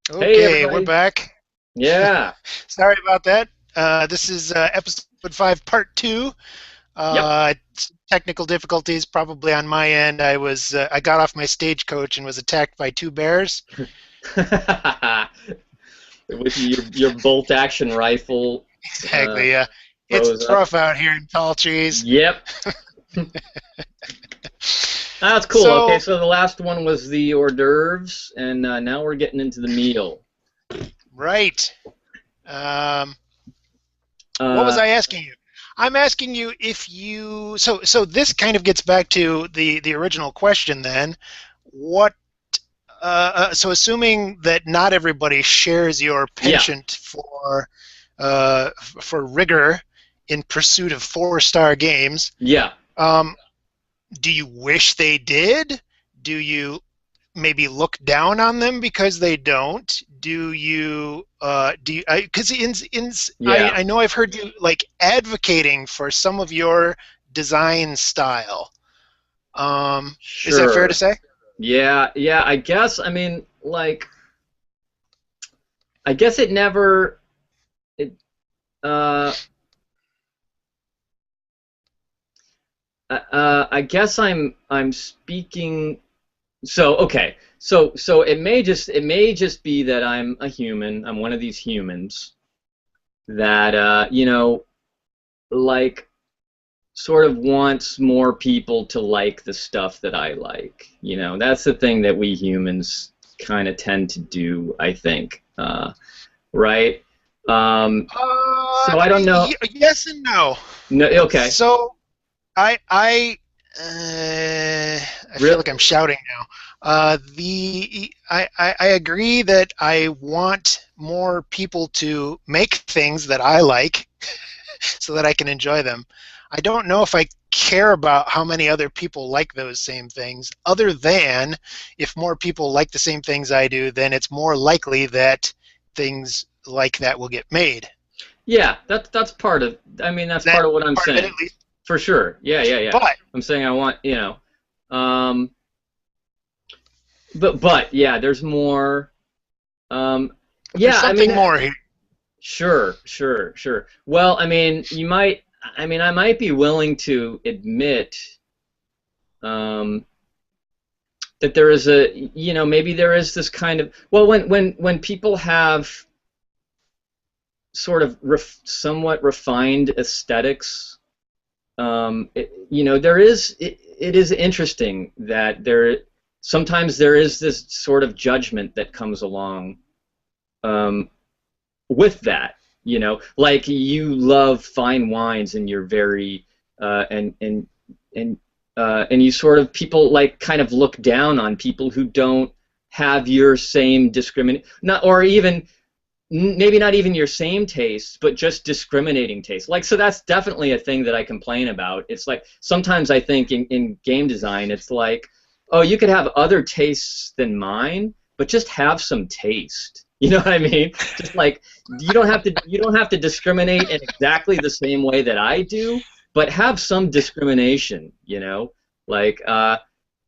Hey, Okay, we're everybody. back. Yeah. Sorry about that. This is episode 5, part 2. Yep. Technical difficulties probably on my end. I got off my stagecoach and was attacked by two bears. With your bolt action rifle, uh, Exactly. It's throws up. rough out here in tall trees. Yep. That's cool. Okay, So, so the last one was the hors d'oeuvres, and now we're getting into the meal. right. Um, what was Uh, I asking you? I'm asking you if you so this kind of gets back to the original question then. What so assuming that not everybody shares your yeah. penchant for rigor in pursuit of four-star games, Yeah. um, do you wish they did? Do you maybe look down on them because they don't? Do you because Yeah. I know I've heard you like advocating for some of your design style. Is that fair to Sure. say? Yeah. Yeah. I guess. I mean, like, I guess it never. It. Uh. I guess I'm speaking. So okay, so it may just be that I'm a human. I'm one of these humans that like sort of wants more people to like the stuff that I like. That's the thing that we humans kind of tend to do, I think. Right? So I don't know. Yes and no. No, okay. So I feel Real. like I'm shouting now. I agree that I want more people to make things that I like so that I can enjoy them. I don't know if I care about how many other people like those same things, other than if more people like the same things I do, then it's more likely that things like that will get made. Yeah, that's part of. I mean, that's That part of what I'm part of it saying. at least. For sure. Yeah, yeah, yeah. But I'm saying I want. Um, but yeah, there's more. Um, there's yeah, I mean, something more here. sure, sure, sure. Well, I mean, I might be willing to admit um, that there is maybe there is this kind of, well, when people have sort of somewhat refined aesthetics, it is interesting that sometimes there is this sort of judgment that comes along um, with that. Like you love fine wines and you're very and and you sort of people like kind of look down on people who don't have your same discriminate not or even maybe not even your same tastes, but just discriminating tastes. Like, so that's definitely a thing that I complain about. It's like sometimes I think in game design, it's like, oh, you could have other tastes than mine, but just have some taste. You know what I mean? Just like you don't have to discriminate in exactly the same way that I do, but have some discrimination. Like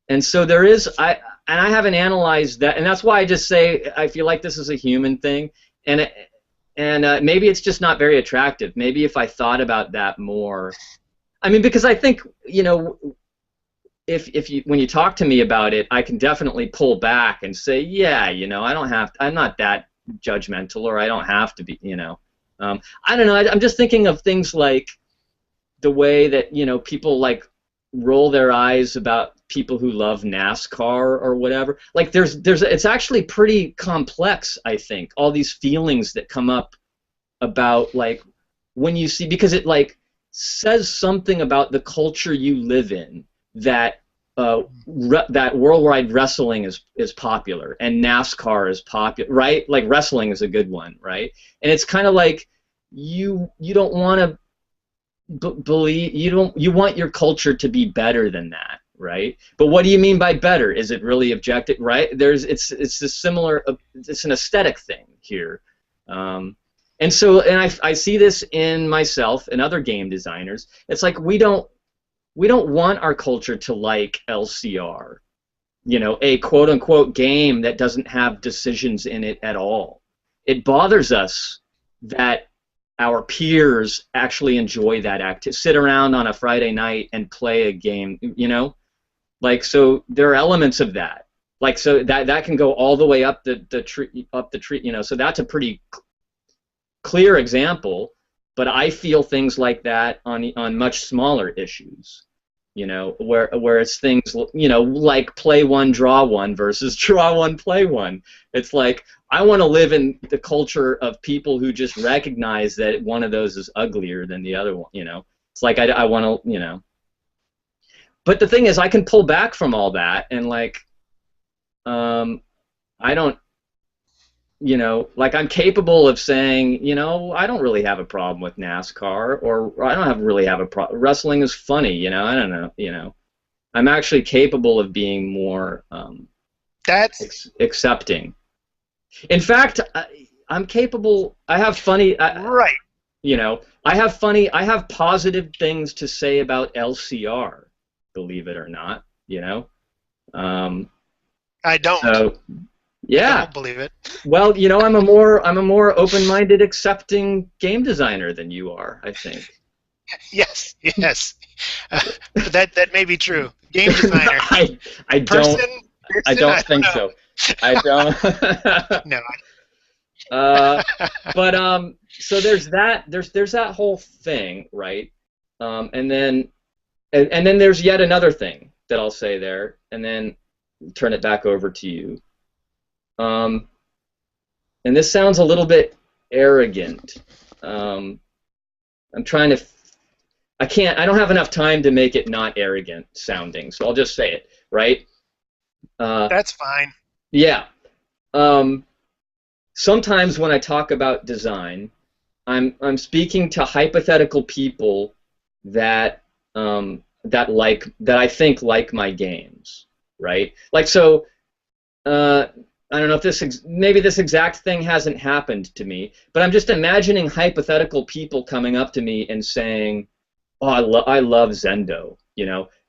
and so there is I haven't analyzed that, and that's why I just say I feel like this is a human thing, and maybe it's just not very attractive. Maybe if I thought about that more, I mean, because I think if you when you talk to me about it, I can definitely pull back and say, yeah, I don't have I'm not that judgmental, or I don't have to be. I don't know. I'm just thinking of things like the way that people like roll their eyes about people who love NASCAR or whatever. Like there's it's actually pretty complex, I think. All these feelings that come up about like when you see, because it like says something about the culture you live in, that that worldwide wrestling is popular and NASCAR is popular, right? Like wrestling is a good one, right? And it's kind of like you don't want to believe, you want your culture to be better than that, right? But what do you mean by better? Is it really objective, right? It's a similar, it's an aesthetic thing here. um, and I see this in myself and other game designers. It's like we don't want our culture to like LCR, a quote-unquote game that doesn't have decisions in it at all. It bothers us that our peers actually enjoy that sit around on a Friday night and play a game, like, so there are elements of that, like, so that can go all the way up the tree, so that's a pretty clear example. But I feel things like that on much smaller issues, where it's things, like play one, draw one versus draw one, play one. It's like, I want to live in the culture of people who just recognize that one of those is uglier than the other one. It's like I want to, But the thing is, I can pull back from all that, and like, I don't, like, I'm capable of saying, I don't really have a problem with NASCAR, or I don't really have a problem. Wrestling is funny, I don't know, I'm actually capable of being more accepting. In fact, I'm capable. I have funny. Right. I have positive things to say about LCR. Believe it or not, I don't. So, yeah. I don't believe it. Well, I'm a more open-minded, accepting game designer than you are, I think. Yes. That may be true. Game designer. I don't think so. I don't. No. But so there's that. There's that whole thing, right? And then there's yet another thing that I'll say there, and then turn it back over to you. And this sounds a little bit arrogant. I'm trying to. I don't have enough time to make it not arrogant sounding, so I'll just say it, right? That's fine. Yeah. Sometimes when I talk about design, I'm speaking to hypothetical people that I think like my games, right? Like, so I don't know if maybe this exact thing hasn't happened to me, but I'm just imagining hypothetical people coming up to me and saying, "Oh, I love Zendo.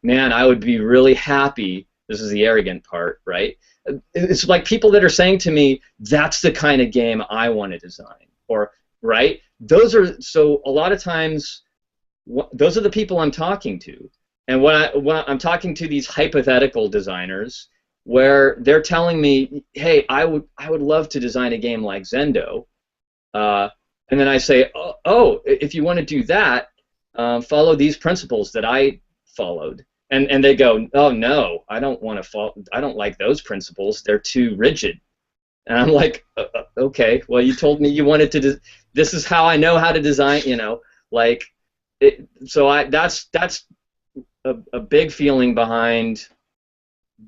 Man, I would be really happy." This is the arrogant part, right? It's like people that are saying to me, "That's the kind of game I want to design," or right? So a lot of times, those are the people I'm talking to, and when I'm talking to these hypothetical designers, where they're telling me, "Hey, I would love to design a game like Zendo," and then I say, "Oh, if you want to do that, follow these principles that I followed." And they go, "Oh no, I don't want to follow. I don't like those principles. They're too rigid." And I'm like, "Okay, well, you told me you wanted to. This is how I know how to design. Like." So that's a big feeling behind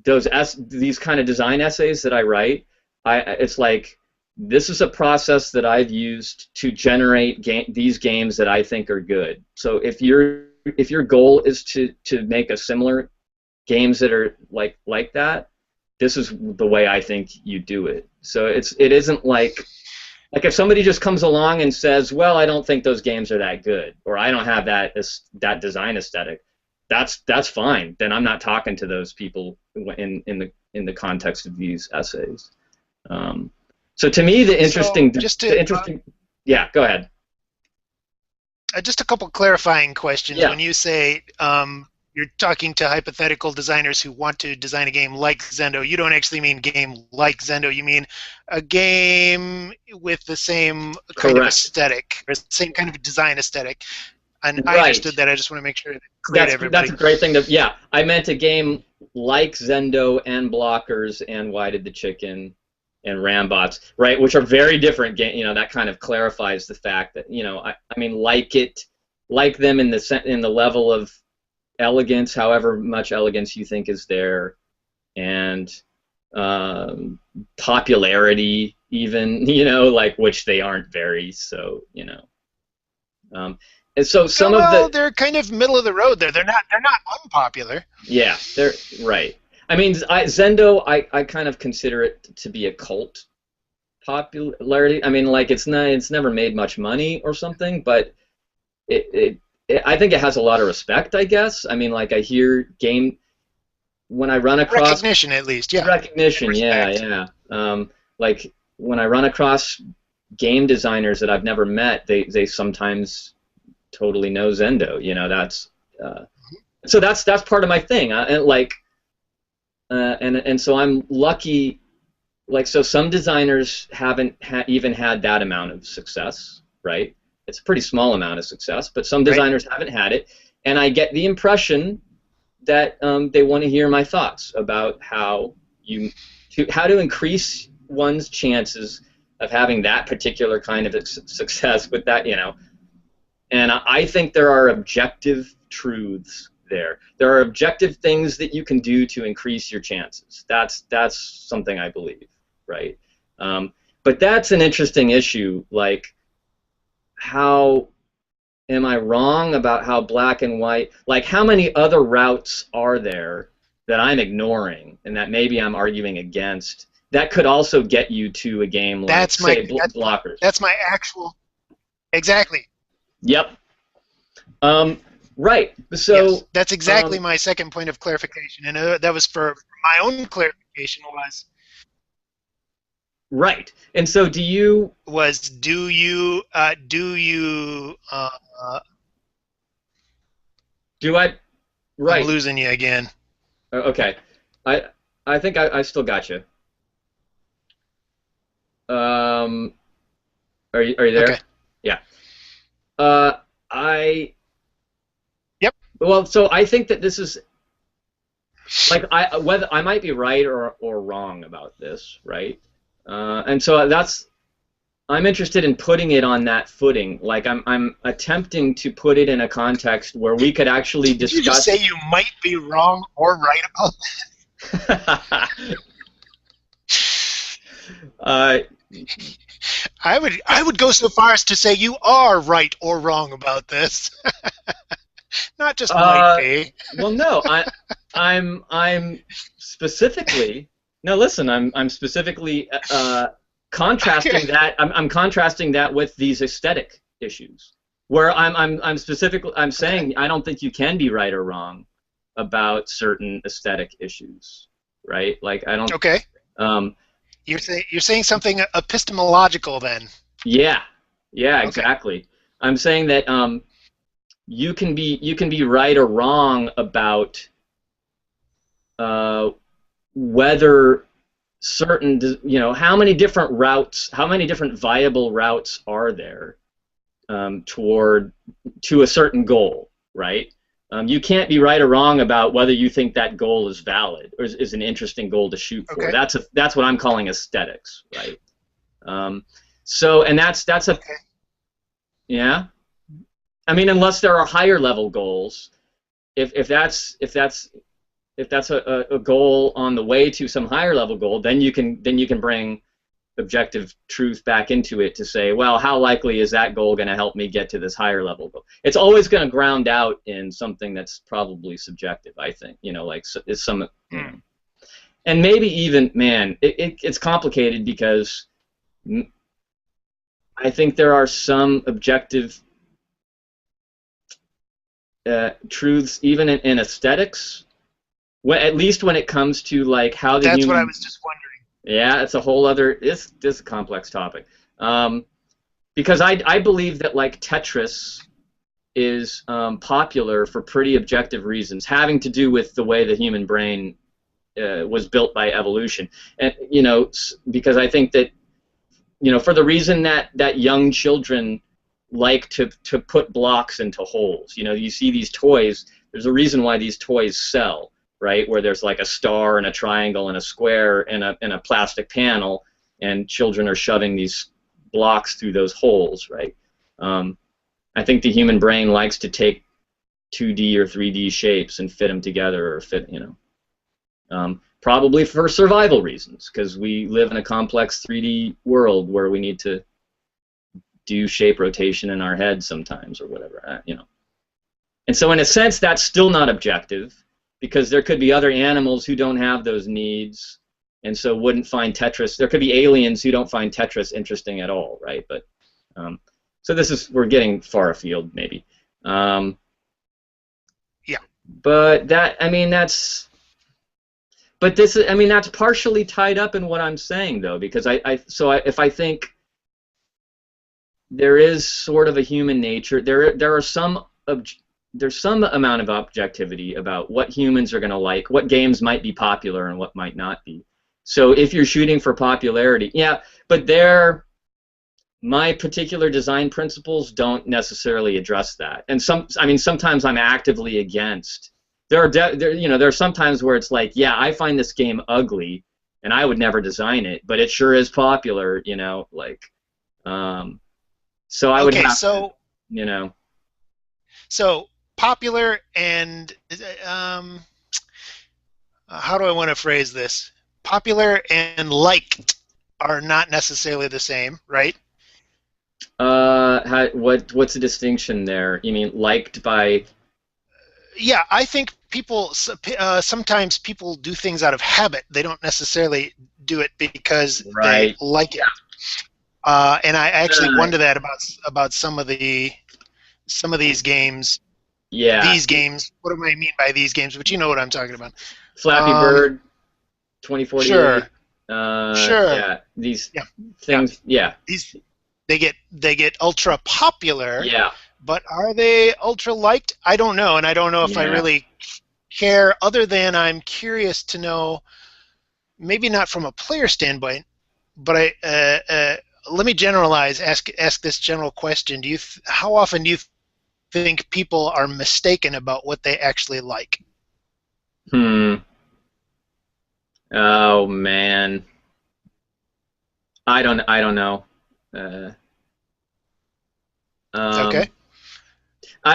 these kind of design essays that I write. It's like, this is a process that I've used to generate these games that I think are good. So if your goal is to make a similar games that are like that, this is the way I think you do it. So it isn't like if somebody just comes along and says, "Well, I don't think those games are that good," or "I don't have that design aesthetic," that's fine. Then I'm not talking to those people in the context of these essays. So to me, the interesting, yeah, go ahead. Just a couple clarifying questions. Yeah. When you say you're talking to hypothetical designers who want to design a game like Zendo, you don't actually mean game like Zendo. You mean a game with the same kind of aesthetic, or the same kind of design aesthetic. And I understood that. I just want to make sure that everybody. That's a great thing to. Yeah, I meant a game like Zendo and Blockers and Why Did the Chicken and Rambots, right? Which are very different games. That kind of clarifies the fact that I mean, like them in the level of elegance, however much elegance you think is there, and popularity, even, like, which they aren't very. So and so some of they're kind of middle of the road there. They're not unpopular. Yeah, they're right. I mean, Zendo, I kind of consider it to be a cult popularity. I mean, like, it's never made much money or something, but I think it has a lot of respect, I guess. I mean, like, I hear when I run across recognition, at least, yeah. recognition, yeah, Respect. yeah. Like when I run across game designers that I've never met, they sometimes totally know Zendo. You know, uh, that's part of my thing. And so I'm lucky. Like, so some designers haven't even had that amount of success, right? It's a pretty small amount of success, but some Right. designers haven't had it, and I get the impression that they want to hear my thoughts about how to increase one's chances of having that particular kind of success with that, you know. And I think there are objective truths there. There are objective things that you can do to increase your chances. That's something I believe, right? But that's an interesting issue. Like, how am I wrong about how black and white? Like, how many other routes are there that I'm ignoring and that maybe I'm arguing against that could also get you to a game like, That's my say, blockers? that's my actual exactly. Yep. Right. Yes, So, that's exactly my second point of clarification, and that was for my own clarification right. And so, do you do I? I'm Right. losing you again. Okay. I I think I still got you. Um, are you Okay. there? Yeah. Uh, I Yep. well, so I think that this is like whether I might be right or wrong about this, right? And so I'm interested in putting it on that footing. Like I'm attempting to put it in a context where we could actually Did you just discuss. say you might be wrong or right about uh, I would go so far as to say you are right or wrong about this. Not just might uh, be. well, no, I'm specifically. No, listen, I'm specifically contrasting Okay. that. I'm contrasting that with these aesthetic issues, where I'm specifically I'm Okay. saying I don't think you can be right or wrong about certain aesthetic issues, right? Like I don't. Okay. Um, You're saying something epistemological then. yeah, yeah, Okay. exactly. I'm saying that you can be right or wrong about uh, whether certain, you know, how many different routes, how many different viable routes are there toward to a certain goal, right? You can't be right or wrong about whether you think that goal is valid or is an interesting goal to shoot for. Okay. That's what I'm calling aesthetics, right? Um, so, and that's a Okay. yeah. I mean, unless there are higher level goals, if that's a goal on the way to some higher level goal, then you can bring objective truth back into it to say, well, how likely is that goal going to help me get to this higher level goal? It's always going to ground out in something that's probably subjective, I think. You know, like it's some, you know, Hmm. and maybe even, man, it's complicated because I think there are some objective truths even in aesthetics. At least when it comes to like how the That's what I human. was just wondering. Yeah, it's a whole other. This a complex topic. Um, because I believe that like Tetris is popular for pretty objective reasons, having to do with the way the human brain was built by evolution, and you know, because I think that for the reason that young children like to put blocks into holes. You know, you see these toys. There's a reason why these toys sell, right? Where there's like a star and a triangle and a square and a plastic panel, and children are shoving these blocks through those holes, right? I think the human brain likes to take 2D or 3D shapes and fit them together, or probably for survival reasons, because we live in a complex 3D world where we need to do shape rotation in our head sometimes, or whatever, And so, in a sense, that's still not objective, because there could be other animals who don't have those needs, and so wouldn't find Tetris. There could be aliens who don't find Tetris interesting at all, right? But so we're getting far afield, maybe. Yeah. But that, I mean, that's but this is, I mean, that's partially tied up in what I'm saying, though, because if I think there is sort of a human nature, there's some amount of objectivity about what humans are going to like, what games might be popular and what might not be. So if you're shooting for popularity, yeah, but my particular design principles don't necessarily address that. And I mean, sometimes I'm actively against. There are some times where it's like, yeah, I find this game ugly, and I would never design it, but it sure is popular, like, so I would Okay, have to, you know. so popular and how do I want to phrase this? Popular and liked are not necessarily the same, right? What's the distinction there? You mean liked by? Yeah, I think sometimes people do things out of habit. They don't necessarily do it because they Right. like it. And I actually wonder that about some of these games. Yeah. These games. What do I mean by these games? But you know what I'm talking about. Flappy Bird, 2048. Sure, sure. Yeah. These Yeah, yeah. things. Yeah. These they get ultra popular, Yeah. but are they ultra liked? I don't know, and I don't know if I Yeah. really care. Other than I'm curious to know, maybe not from a player standpoint, but let me generalize. Ask this general question: how often do you think people are mistaken about what they actually like? Hmm. Oh man. I don't know. Uh, Okay. um.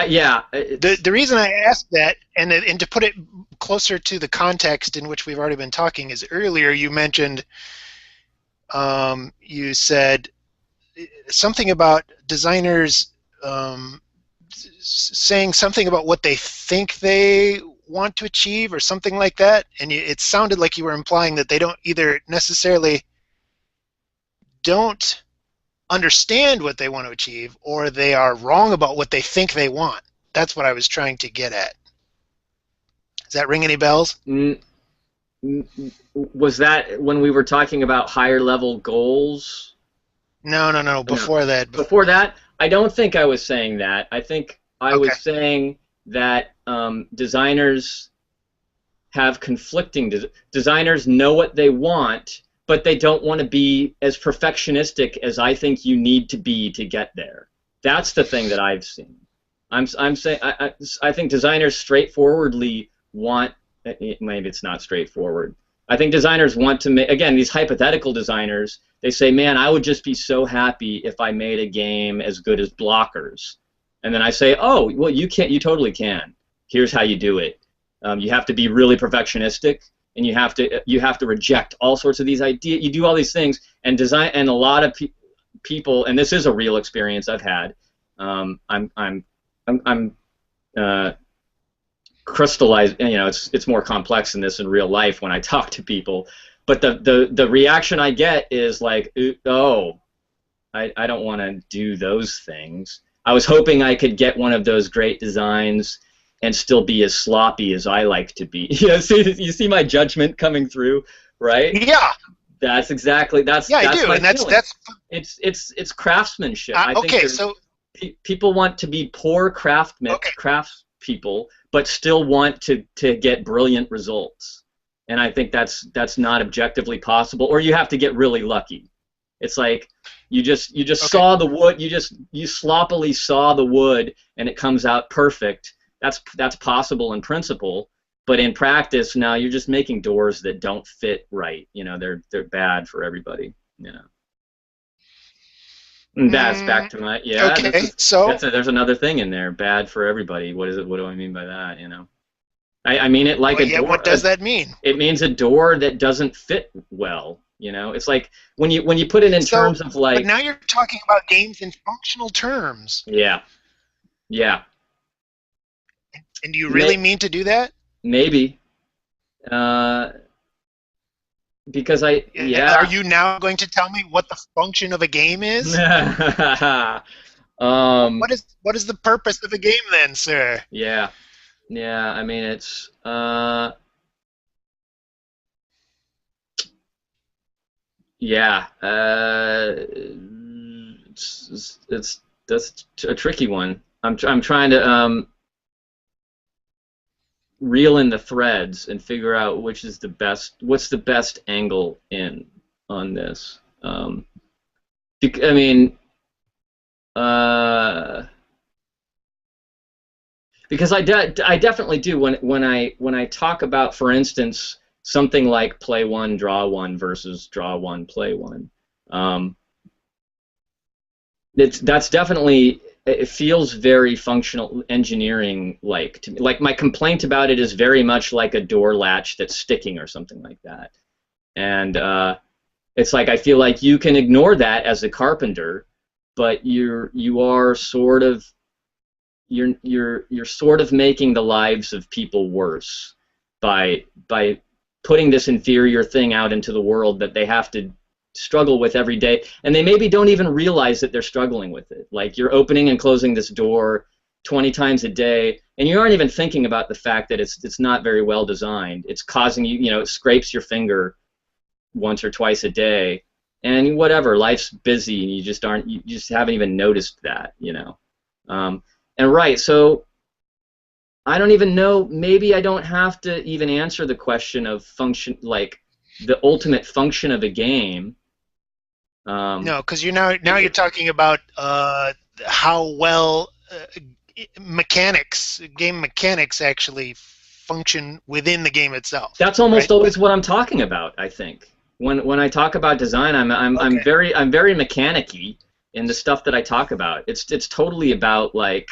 Yeah. The reason I ask that, and to put it closer to the context in which we've already been talking, is earlier you mentioned, you said something about designers saying something about what they think they want to achieve or something like that, and it sounded like you were implying that they don't either necessarily don't understand what they want to achieve, or they are wrong about what they think they want. That's what I was trying to get at. Does that ring any bells? n- was that when we were talking about higher level goals? No, no, no. No. Before that. Before that, I don't think I was saying that. I think I Okay. was saying that designers have conflicting. Designers know what they want, but they don't want to be as perfectionistic as I think you need to be to get there. That's the thing that I've seen. I'm saying I think designers straightforwardly want. Maybe it's not straightforward. I think designers want to make, again, these hypothetical designers, they say, man, I would just be so happy if I made a game as good as Blockers. And then I say, oh, well, you can't, you totally can. Here's how you do it. You have to be really perfectionistic, and you have to reject all sorts of these ideas. You do all these things, and design, and a lot of people, and this is a real experience I've had. I'm crystallized. It's more complex than this in real life when I talk to people. But the reaction I get is like, oh, I don't want to do those things. I was hoping I could get one of those great designs and still be as sloppy as I like to be. You see my judgment coming through, right? Yeah. That's exactly Yeah, I that's do, my and that's feeling. that's It's craftsmanship. I think okay. So people want to be poor okay, crafts people, but still want to get brilliant results. And I think that's not objectively possible, or you have to get really lucky. It's like you just okay. saw the wood, you sloppily saw the wood, and it comes out perfect. That's possible in principle, but in practice, now you're just making doors that don't fit right. They're bad for everybody. And that's back Mm, to my, yeah. okay. So There's another thing in there. Bad for everybody. What is it? What do I mean by that? I mean it like well, a yeah. door. What does that mean? It means a door that doesn't fit well. It's like when you put it in So, terms of but like, now you're talking about games in functional terms, yeah, yeah, and do you really may, mean to do that? maybe, uh, because Are yeah. you now going to tell me what the function of a game is? um, What is the purpose of a game then, sir? yeah, yeah. I mean, it's Yeah, that's a tricky one. I'm trying to reel in the threads and figure out which is the best. What's the best angle in on this? I mean, uh, because I definitely do when I talk about, for instance, something like play one, draw one versus draw one, play one. Um, that's definitely, it feels very functional engineering like to me. Like my complaint about it is very much like a door latch that's sticking or something like that. And it's like I feel like you can ignore that as a carpenter, but you are sort of you're sort of making the lives of people worse by putting this inferior thing out into the world that they have to struggle with every day, and they maybe don't even realize that they're struggling with it. Like you're opening and closing this door 20 times a day, and you aren't even thinking about the fact that it's not very well designed. It's causing you, it scrapes your finger once or twice a day, and whatever, life's busy, and you just haven't even noticed that. And right, so I don't even know. Maybe I don't have to even answer the question of function, like the ultimate function of a game. No, because you're talking about how well game mechanics actually function within the game itself. That's almost right? always what I'm talking about. I think when I talk about design, I'm very mechanic-y in the stuff that I talk about. It's totally about like,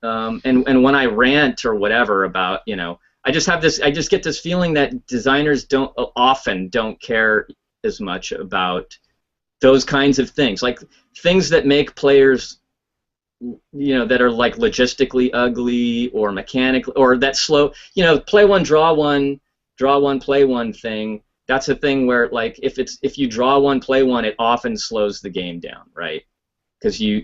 and when I rant or whatever about, I just get this feeling that designers often don't care as much about those kinds of things, like things that make players, that are like logistically ugly or mechanical or that slow, play one, draw one, play one thing. That's a thing where like if you draw one, play one, it often slows the game down, right? Because you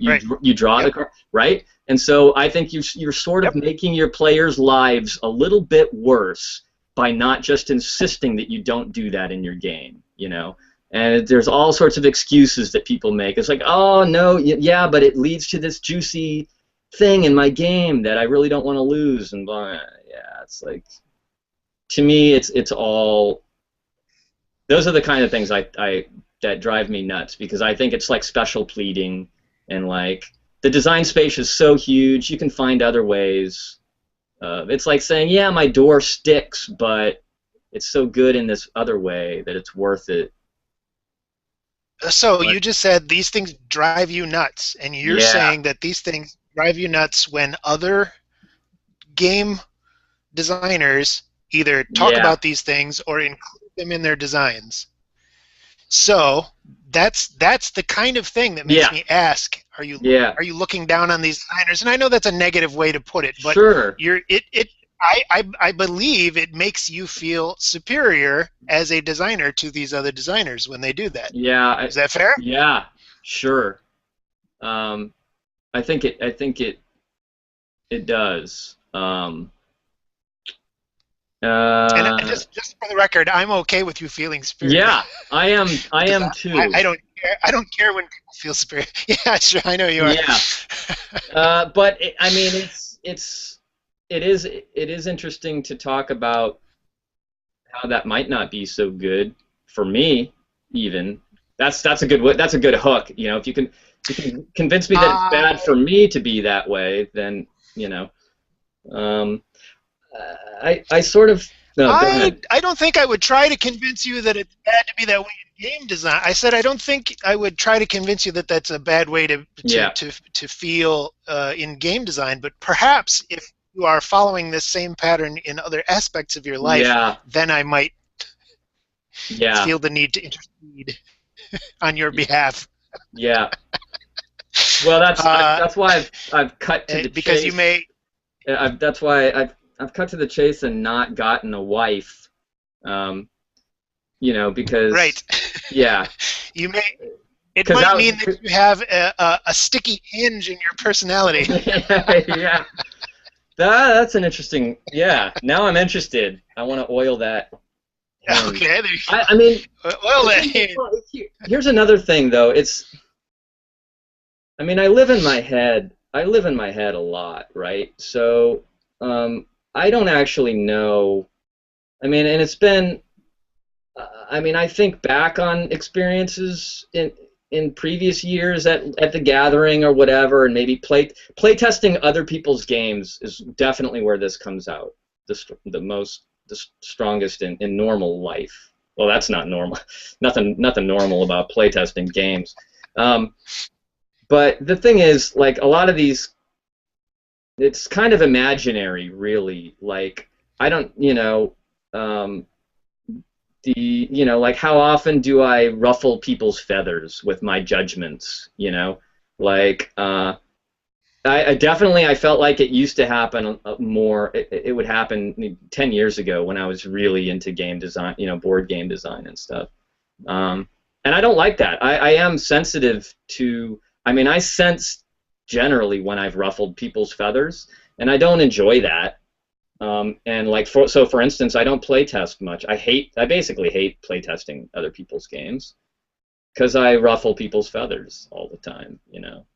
draw the card, right? And so I think you're sort of making your players' lives a little bit worse by not just insisting that you don't do that in your game, And there's all sorts of excuses that people make. It's like, oh no, yeah, but it leads to this juicy thing in my game that I really don't want to lose, and blah. Yeah, it's like, to me, it's all. Those are the kind of things that drive me nuts, because I think it's like special pleading, and like the design space is so huge, you can find other ways. It's like saying, yeah, my door sticks, but it's so good in this other way that it's worth it. So you just said these things drive you nuts, and you're saying that these things drive you nuts when other game designers either talk about these things or include them in their designs. So that's the kind of thing that makes me ask: Are you looking down on these designers? And I know that's a negative way to put it, but I believe it makes you feel superior as a designer to these other designers when they do that. Yeah. Is that fair? Yeah, sure. I think it does. And just for the record, I'm okay with you feeling superior. Yeah, I am too. I don't care when people feel superior. Yeah, sure, I know you are. Yeah. But I mean, it is interesting to talk about how that might not be so good for me, even. That's a good hook. If you can convince me that it's bad for me to be that way, then I sort of. No, go ahead. I don't think I would try to convince you that it's bad to be that way in game design. I said I don't think I would try to convince you that that's a bad way to feel in game design. But perhaps if you are following this same pattern in other aspects of your life, then I might feel the need to intercede on your behalf. Yeah. Well, that's why I've cut to the because chase. You may. That's why I've cut to the chase and not gotten a wife, because yeah, you may. It might mean that you have a sticky hinge in your personality. Yeah, that's an interesting. Yeah, now I'm interested. I want to oil that And Okay. I mean, Well then. here's another thing though. I mean, I live in my head. I live in my head a lot, right? So I don't actually know. I mean, and it's been. I mean, I think back on experiences in previous years at the gathering or whatever, and maybe play testing other people's games is definitely where this comes out the strongest in normal life. Well, that's not normal. Nothing normal about playtesting games. But the thing is, like a lot of these, it's kind of imaginary, really. Like I don't, like how often do I ruffle people's feathers with my judgments? Like I definitely I felt like it used to happen more. It would happen 10 years ago when I was really into game design, board game design and stuff. And I don't like that. I am sensitive to. I mean, I sense generally when I've ruffled people's feathers, and I don't enjoy that. And like for instance, I don't play test much. I basically hate play testing other people's games because I ruffle people's feathers all the time.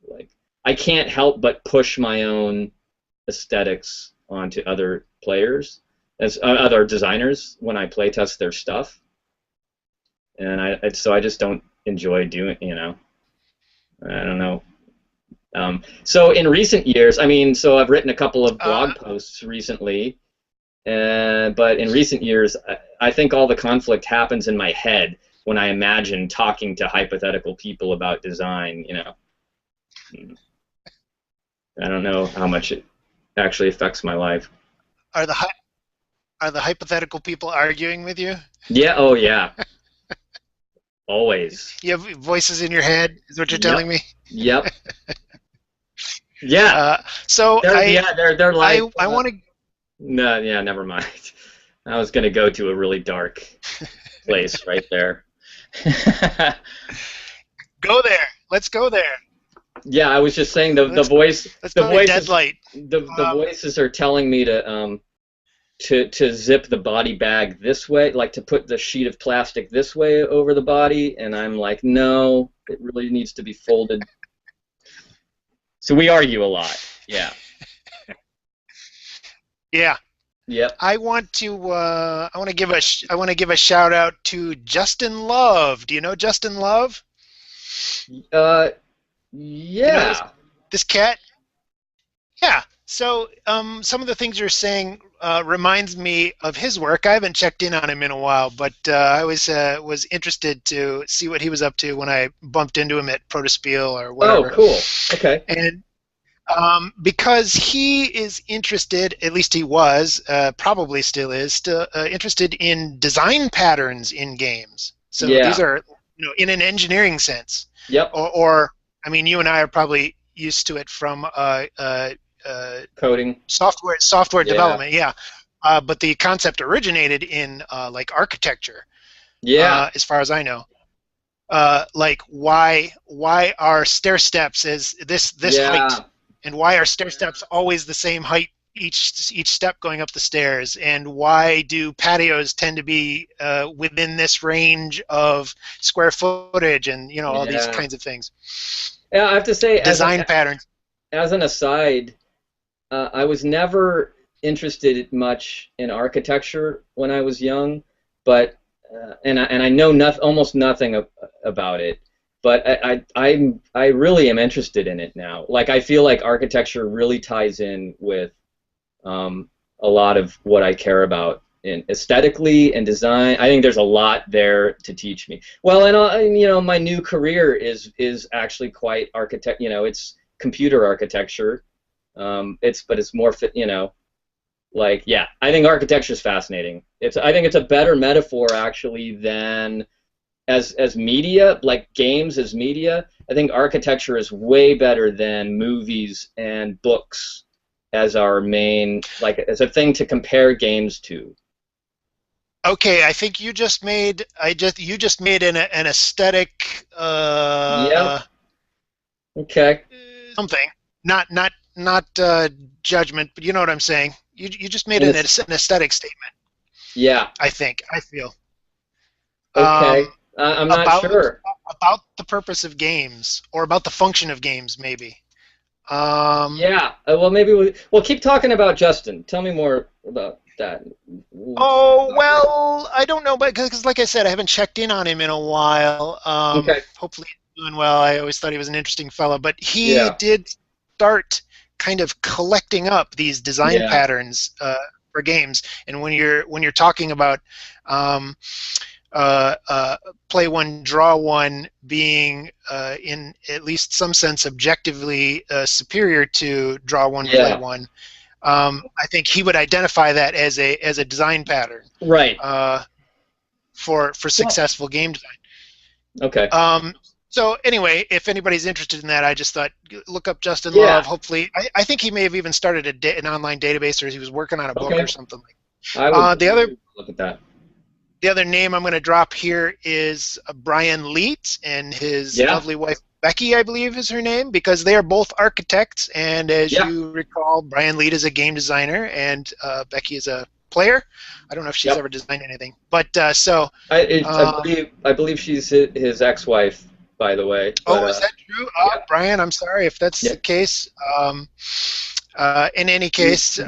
Like I can't help but push my own aesthetics onto other players as other designers when I play test their stuff, and so I just don't enjoy doing. I don't know. So in recent years, I mean, so I've written a couple of blog posts recently, but in recent years, I think all the conflict happens in my head when I imagine talking to hypothetical people about design. I don't know how much it actually affects my life. Are the hypothetical people arguing with you? Yeah. Oh, yeah. Always. You have voices in your head, is what you're telling me? Yep. Yeah. So they're like. I want to. No, yeah, never mind. I was going to go to a really dark place right there. Go there. Let's go there. Yeah, I was just saying the voice. Let's the go voices, to Deadlight. The voices are telling me to zip the body bag this way, like to put the sheet of plastic this way over the body, and I'm like, no, it really needs to be folded. So we argue a lot. Yeah. Yeah. Yep. I want to give a shout out to Justin Love. Do you know Justin Love? Yeah. You know this cat? Yeah. So some of the things you're saying reminds me of his work. I haven't checked in on him in a while, but I was interested to see what he was up to when I bumped into him at Protospiel or whatever. Oh, cool. Okay. And because he is interested, at least he was, probably still is, interested in design patterns in games. So these are, in an engineering sense. Yep. Or I mean, you and I are probably used to it from coding, software development. Yeah. But the concept originated in like architecture. Yeah. As far as I know. Like why are stair steps as this height? And why are stair steps always the same height each step going up the stairs? And why do patios tend to be within this range of square footage? And all these kinds of things. Yeah, I have to say, design patterns. As an aside, I was never interested much in architecture when I was young, but and I know almost nothing about it. But I really am interested in it now. Like I feel like architecture really ties in with a lot of what I care about in aesthetically and design. I think there's a lot there to teach me. Well, and my new career is actually quite it's computer architecture. It's more fit. Like I think architecture is fascinating. I think it's a better metaphor actually than. As media, like games as media, I think architecture is way better than movies and books as our main, like as a thing to compare games to. Okay, I think you just made an aesthetic. Yeah. Okay. Something, not judgment, but you know what I'm saying. You just made an aesthetic statement. Yeah. I feel. Okay. Um, I'm not about sure. about the purpose of games, or about the function of games, maybe. Um, Yeah. Well, maybe well, keep talking about Justin. Tell me more about that. We'll oh talk about well, I don't know, but because like I said, I haven't checked in on him in a while. it. Okay. Hopefully he's doing well. I always thought he was an interesting fellow, but he Yeah. did start kind of collecting up these design Yeah. patterns for games. And when you're talking about um, uh, uh, play one, draw one being in at least some sense objectively superior to draw one, play Yeah. one. I think he would identify that as a design pattern Right. uh, for Well, successful game design. okay. So anyway, if anybody's interested in that, I just thought look up Justin Yeah. Love. Hopefully, I think he may have even started an online database, or he was working on a book or Okay. something like. I would The other look at that. the other name I'm going to drop here is Brian Leet and his Yeah. lovely wife Becky, I believe is her name, because they are both architects. And as Yeah. you recall, Brian Leet is a game designer, and Becky is a player. I don't know if she's Yep. ever designed anything, but so. I believe she's his ex-wife, by the way. But Oh, is that true? yeah. Brian, I'm sorry if that's Yeah. the case. In any case,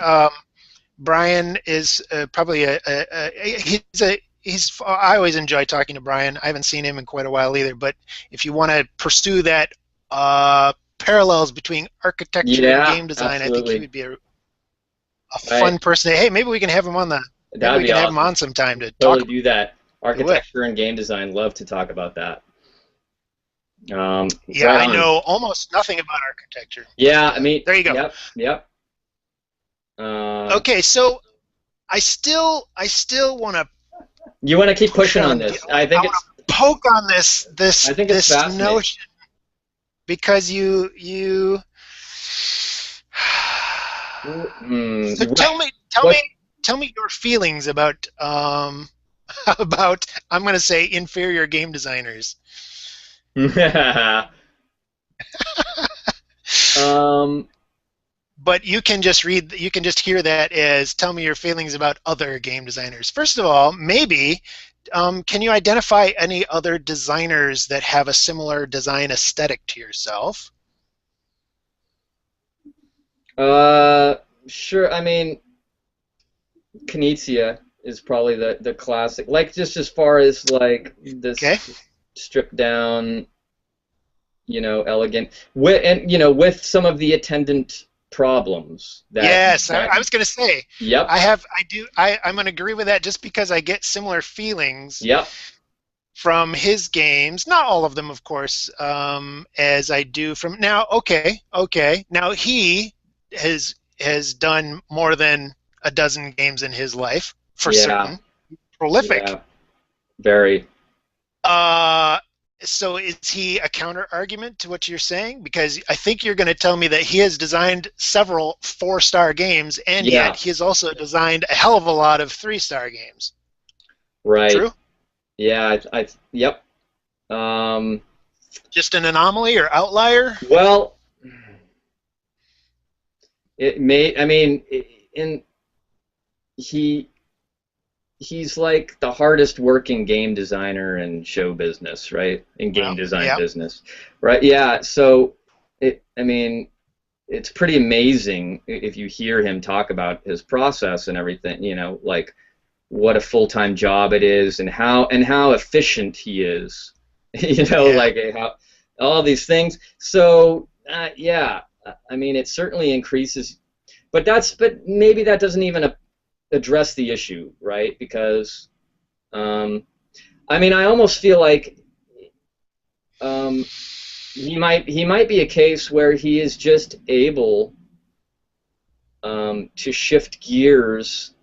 Brian is probably he's. I always enjoy talking to Brian. I haven't seen him in quite a while either. But if you want to pursue that parallels between architecture and Yeah. game design, I think he Absolutely. would be a Right. fun person. Hey, maybe we can have him on the. Maybe That'd we be can have him awesome. on sometime to talk Totally about do that. it. Architecture and game design. Love to talk about that. Yeah, Right I on. know almost nothing about architecture. Yeah. But, I mean. there you go. Yep. Yep. Okay, so I still want to You want to keep push pushing on on. this. I want to poke on I think it's this fascinating. notion because you. So Right. tell What? me, tell me your feelings about about I'm going to say inferior game designers. um. But you can just hear that as tell me your feelings about other game designers. First of all, maybe can you identify any other designers that have a similar design aesthetic to yourself? Sure. I mean, Kinesia is probably the classic. Like just as far as like Okay. this stripped down, elegant with some of the attendant problems that Yes, that I was going to say Yep. I'm going to agree with that just because I get similar feelings Yep. from his games. Not all of them, of course, as I do from now. Okay. Now he has done more than a dozen games in his life for Yeah. certain. Prolific. Yeah. Very. Uh, so is he a counter argument to what you're saying? Because I think you're going to tell me that he has designed several 4-star games, and Yeah. yet he has also designed a hell of a lot of 3-star games. Right. True? Yeah. Yep. Um. Just an anomaly or outlier? Well, it may. I mean, in he he's like the hardest working game designer in show business, right? In game Well, design yeah. business, right? Yeah. So I mean, it's pretty amazing if you hear him talk about his process and everything. Like what a full-time job it is, and how efficient he is. Yeah. Like how all these things. So yeah, I mean, it certainly increases, but maybe that doesn't even address the issue, right? Because I mean, I almost feel like um, he might be a case where he is just able to shift gears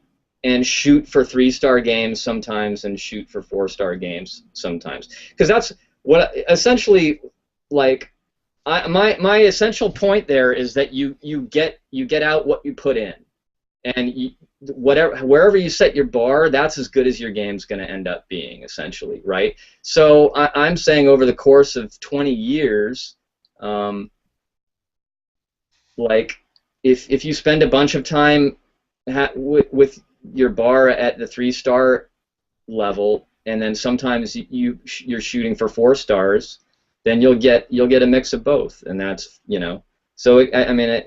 and shoot for 3-star games sometimes and shoot for 4-star games sometimes, because that's what essentially, like, my essential point there is that you get out what you put in, and wherever you set your bar, that's as good as your game's going to end up being, essentially, right? So I'm saying over the course of 20 years, like if you spend a bunch of time with your bar at the 3-star level, and then sometimes you're shooting for 4 stars, then you'll get a mix of both, and that's, so I mean,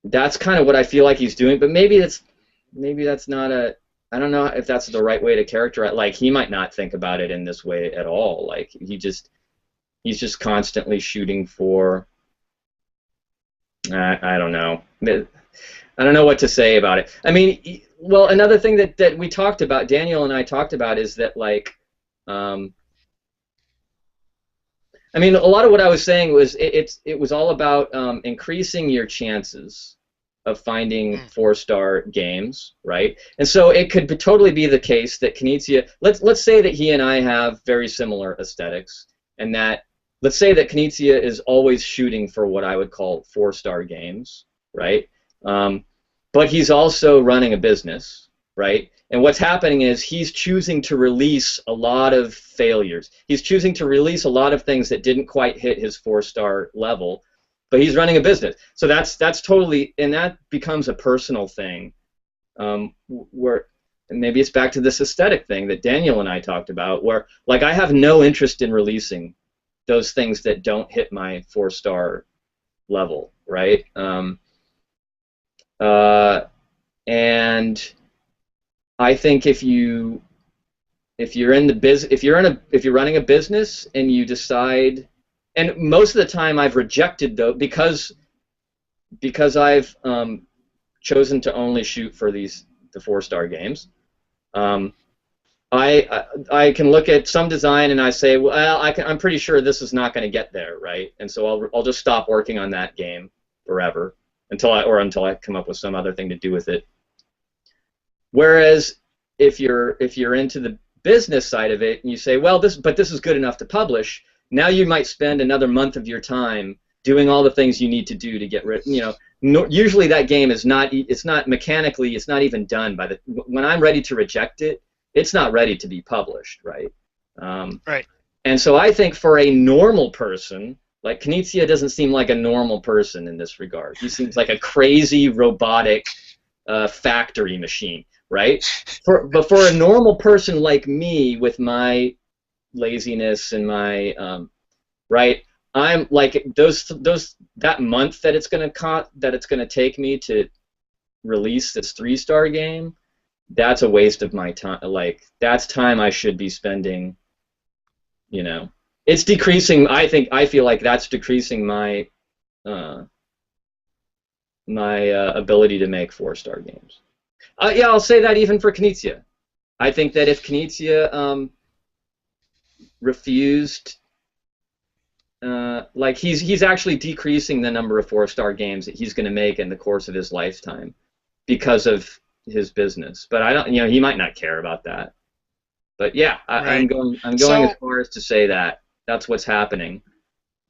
that's kind of what I feel like he's doing, but maybe that's not a, I don't know if that's the right way to characterize. Like, he might not think about it in this way at all. Like, he's just constantly shooting for. I don't know. I don't know what to say about it. I mean, well, another thing that we talked about, Daniel and I talked about, is that, like, I mean, a lot of what I was saying was it was all about increasing your chances of finding 4-star games, right? And so it could totally be the case that Kinesia, let's say that he and I have very similar aesthetics, and that let's say that Kinesia is always shooting for what I would call 4-star games, right? But he's also running a business, right? And what's happening is he's choosing to release a lot of failures. He's choosing to release a lot of things that didn't quite hit his 4-star level, but he's running a business. So that's totally, and that becomes a personal thing, where, and maybe it's back to this aesthetic thing that Daniel and I talked about, where, like, I have no interest in releasing those things that don't hit my 4-star level, right? And I think if you're running a business and you decide, and most of the time I've rejected though, because I've chosen to only shoot for the 4-star games. I can look at some design and I say, well, I'm pretty sure this is not going to get there, right? And so I'll just stop working on that game forever until I come up with some other thing to do with it. Whereas if you're into the business side of it and you say, well, this is good enough to publish, now you might spend another month of your time doing all the things you need to do to get rid. Usually that game is not. It's not mechanically. It's not even done by when I'm ready to reject it. It's not ready to be published, right? Right. And so I think for a normal person, like, Kinesia doesn't seem like a normal person in this regard. He seems like a crazy robotic factory machine, right? But for a normal person like me, with my laziness and my right, I'm like that month that it's gonna take me to release this 3-star game. That's a waste of my time. Like, that's time I should be spending. It's decreasing. I feel like that's decreasing my ability to make 4-star games. Yeah, I'll say that even for Kinesia. I think that if Kinesia refused, like, he's actually decreasing the number of 4-star games that he's going to make in the course of his lifetime because of his business. But I don't, he might not care about that. But yeah, Right. I'm going So, as far as to say that that's what's happening.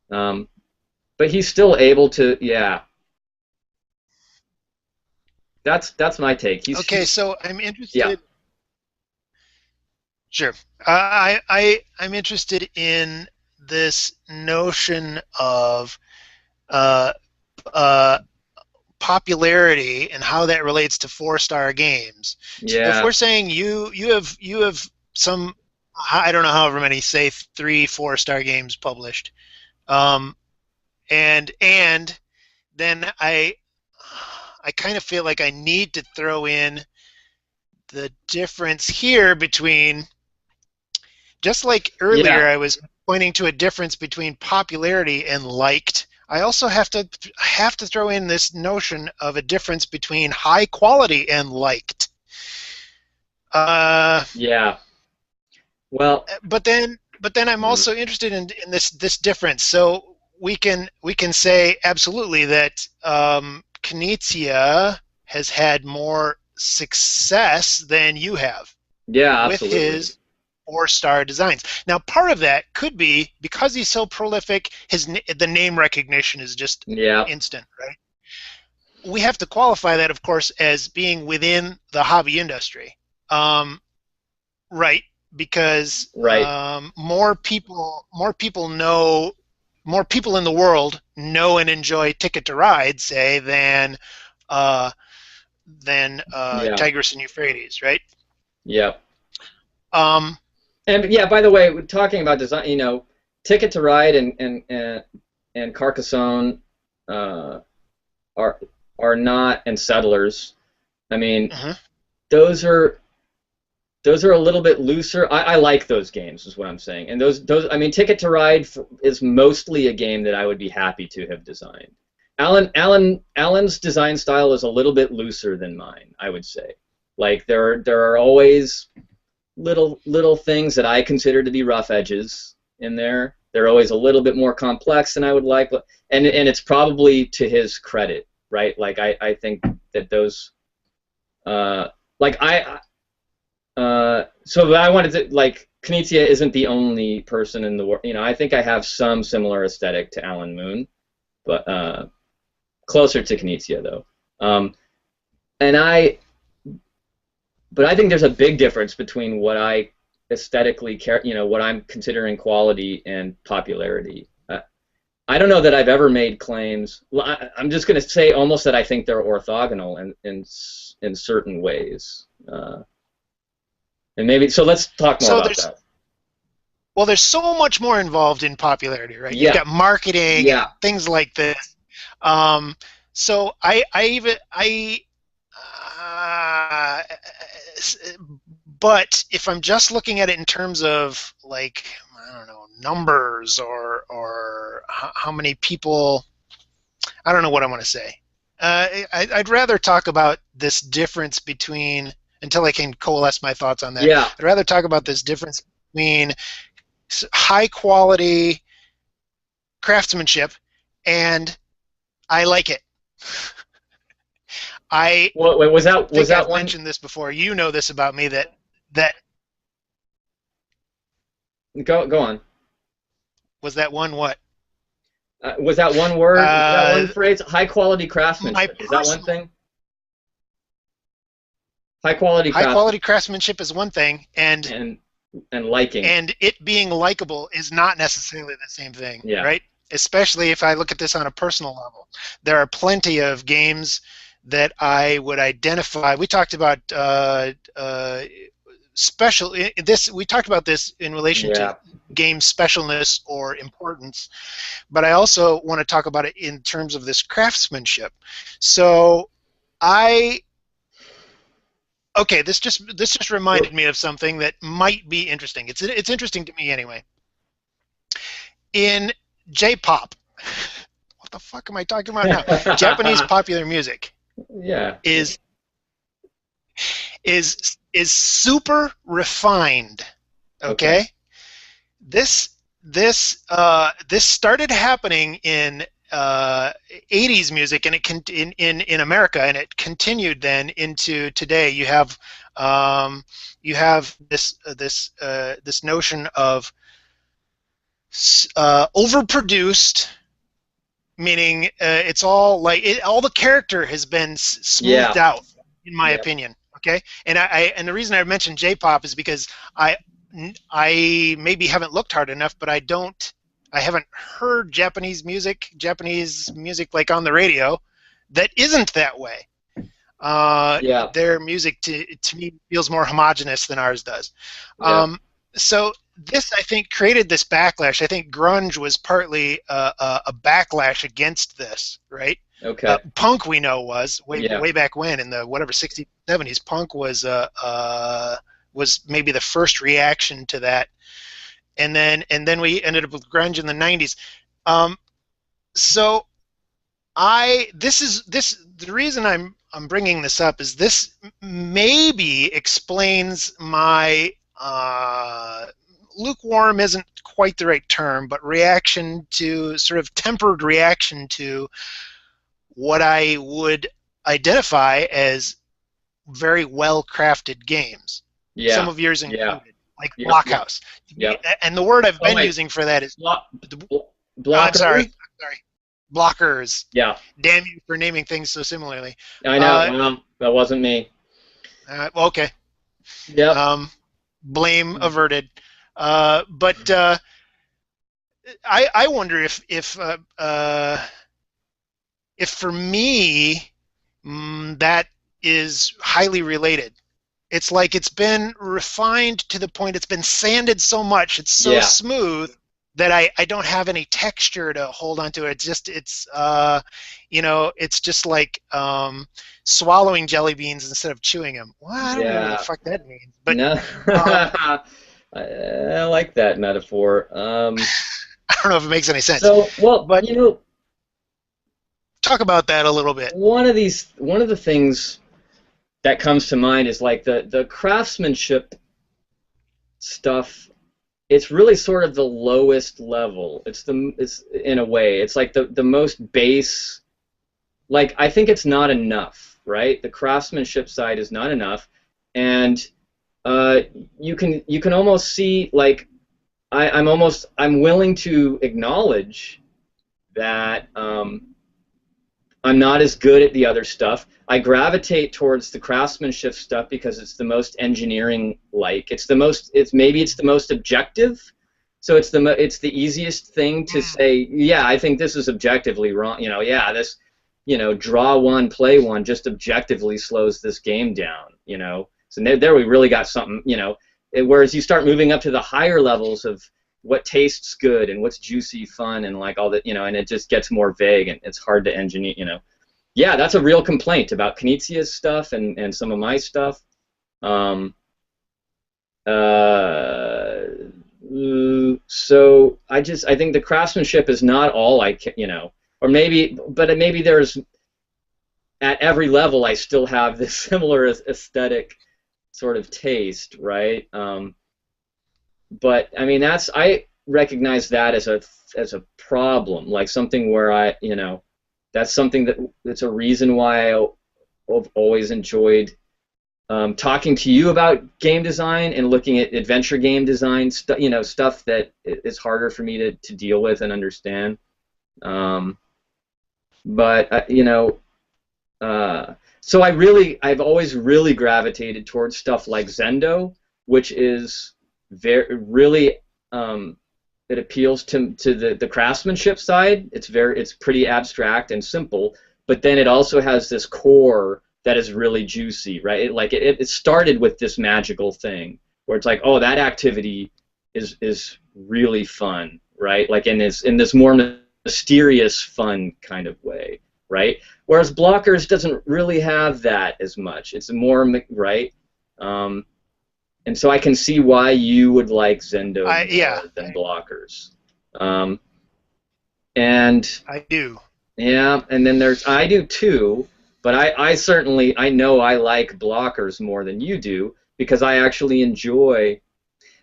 But he's still able to, yeah. That's my take. okay, so I'm interested. Yeah. Sure. I'm interested in this notion of uh, uh, popularity and how that relates to 4-star games. So if Yeah. we're saying you have some, I don't know, however many, say 3 4-star games published, and then I kind of feel like I need to throw in the difference here between, just like earlier Yeah. I was pointing to a difference between popularity and liked, I also have to throw in this notion of a difference between high quality and liked. Yeah. Well, But then I'm also interested in this difference. So we can say absolutely that Kinesia has had more success than you have yeah, with absolutely. his 4-star designs. Now, part of that could be because he's so prolific, the name recognition is just Yeah. instant, right? We have to qualify that, of course, as being within the hobby industry, right? Because Right. more people know, more people in the world know and enjoy Ticket to Ride, say, than Yeah. Tigris and Euphrates, right? Yeah. Um, And yeah, by the way, talking about design, Ticket to Ride and Carcassonne uh, are not, and Settlers. I mean, mhm. those are a little bit looser. I like those games, is what I'm saying. And those I mean, Ticket to Ride is mostly a game that I would be happy to have designed. Alan's design style is a little bit looser than mine, I would say. Like there are always little things that I consider to be rough edges in there. They're always a little bit more complex than I would like, and it's probably to his credit, right? Like I think that those like so I wanted to, like, Kinesia isn't the only person in the world. I think I have some similar aesthetic to Alan Moon, but closer to Kinesia though. And but I think there's a big difference between what I aesthetically care, what I'm considering quality and popularity. I don't know that I've ever made claims. Well, I'm just going to say almost that I think they're orthogonal in certain ways. And maybe so. Let's talk more about that. Well, there's so much more involved in popularity, right? Yeah. You've got marketing, Yeah. things like this. So but if I'm just looking at it in terms of, like, I don't know, numbers or how many people, I don't know what I want to say. I'd rather talk about this difference between, until I can coalesce my thoughts on that. Yeah. I'd rather talk about this difference between high quality craftsmanship and I like it. Was that I've one? mentioned this before. You know this about me, that Go on. was that one what? Was that one word? Was that one phrase? High quality craftsmanship. Is that one thing? High quality craftsmanship is one thing, and liking. And it being likable is not necessarily the same thing, yeah. Right? Especially if I look at this on a personal level. There are plenty of games that I would identify. We talked about we talked about this in relation to game specialness or importance, but I also want to talk about it in terms of this craftsmanship. So this just reminded me of something that might be interesting. It's interesting to me anyway. In J-pop, what the fuck am I talking about now? Japanese popular music. Yeah. Is super refined. Okay? This started happening in 80s music, and in America, and it continued then into today. You have this notion of overproduced, meaning it's all like all the character has been smoothed out, in my opinion. Okay, and the reason I mentioned J-pop is because I maybe haven't looked hard enough, but I haven't heard Japanese music like on the radio that isn't that way. Their music to me feels more homogenous than ours does. So this, I think, created this backlash. I think grunge was partly a backlash against this, right? Okay. Punk, we know, was way back when, in the 60s, 70s. Punk was maybe the first reaction to that, and then we ended up with grunge in the 90s. So the reason I'm bringing this up is this maybe explains my lukewarm isn't quite the right term, but sort of tempered reaction to what I would identify as very well-crafted games. Yeah. Some of yours included, like Blockhouse. Yeah. And the word I've been using for that is Blockers. I'm sorry. Blockers. Yeah. Damn you for naming things so similarly. I know. That wasn't me. Okay. Yeah. Blame averted. But I wonder if for me that is highly related. It's like it's been refined to the point it's been sanded so much, it's so Yeah. smooth that I don't have any texture to hold onto it. It's just like swallowing jelly beans instead of chewing them. Well, I don't know what the Yeah. fuck that means, but No. um, I like that metaphor. I don't know if it makes any sense. So, well, But talk about that a little bit. one of the things that comes to mind is like the craftsmanship stuff. It's really sort of the lowest level. It's in a way, it's like the most base. Like, I think it's not enough, right? The craftsmanship side is not enough, and you can almost see, like, I'm willing to acknowledge that I'm not as good at the other stuff. I gravitate towards the craftsmanship stuff because it's the most engineering-like. Maybe it's the most objective. So it's the easiest thing to say. Yeah, I think this is objectively wrong. Yeah, this, draw one, play one, just objectively slows this game down. So there we really got something. Whereas you start moving up to the higher levels of what tastes good and what's juicy, fun, and like all that, and it just gets more vague and it's hard to engineer. Yeah, that's a real complaint about Kinesia's stuff and some of my stuff. So I think the craftsmanship is not all or maybe there's, at every level I still have this similar aesthetic sort of taste, right? But I mean, I recognize that as a problem, like something where that's something that's a reason why I've always enjoyed talking to you about game design and looking at adventure game design, stuff that is harder for me to deal with and understand. So I've always really gravitated towards stuff like Zendo, which is really it appeals to the craftsmanship side. It's pretty abstract and simple, but then it also has this core that is really juicy, right? It started with this magical thing where it's like, oh, that activity is really fun, right? Like in this more mysterious, fun kind of way, right? Whereas Blockers doesn't really have that as much. It's more, right? And so I can see why you would like Zendo more than Blockers. And I do. Yeah, and then I do too, but I know I like Blockers more than you do because I actually enjoy.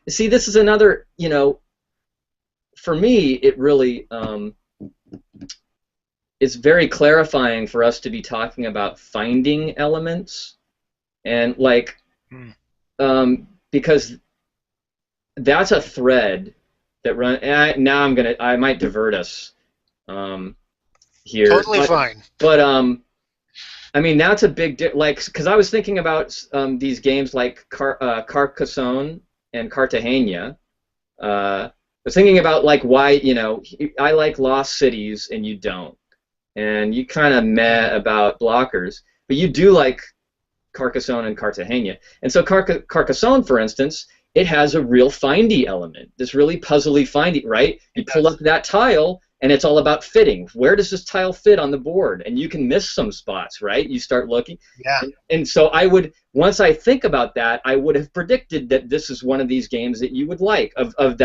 See, this is another, for me, it really it's very clarifying for us to be talking about finding elements and because that's a thread that I might divert us here. Totally fine. But I mean, that's a big because I was thinking about these games like Carcassonne and Cartagena. I was thinking about why I like Lost Cities and you don't, and you kind of meh about Blockers, but you do like Carcassonne and Cartagena. And so Carcassonne, for instance, it has a real findy element, this really puzzly findy, right? You pull up that tile, and it's all about fitting. Where does this tile fit on the board? And you can miss some spots, right? You start looking. Yeah. And so once I think about that, I would have predicted that this is one of these games that you would like, of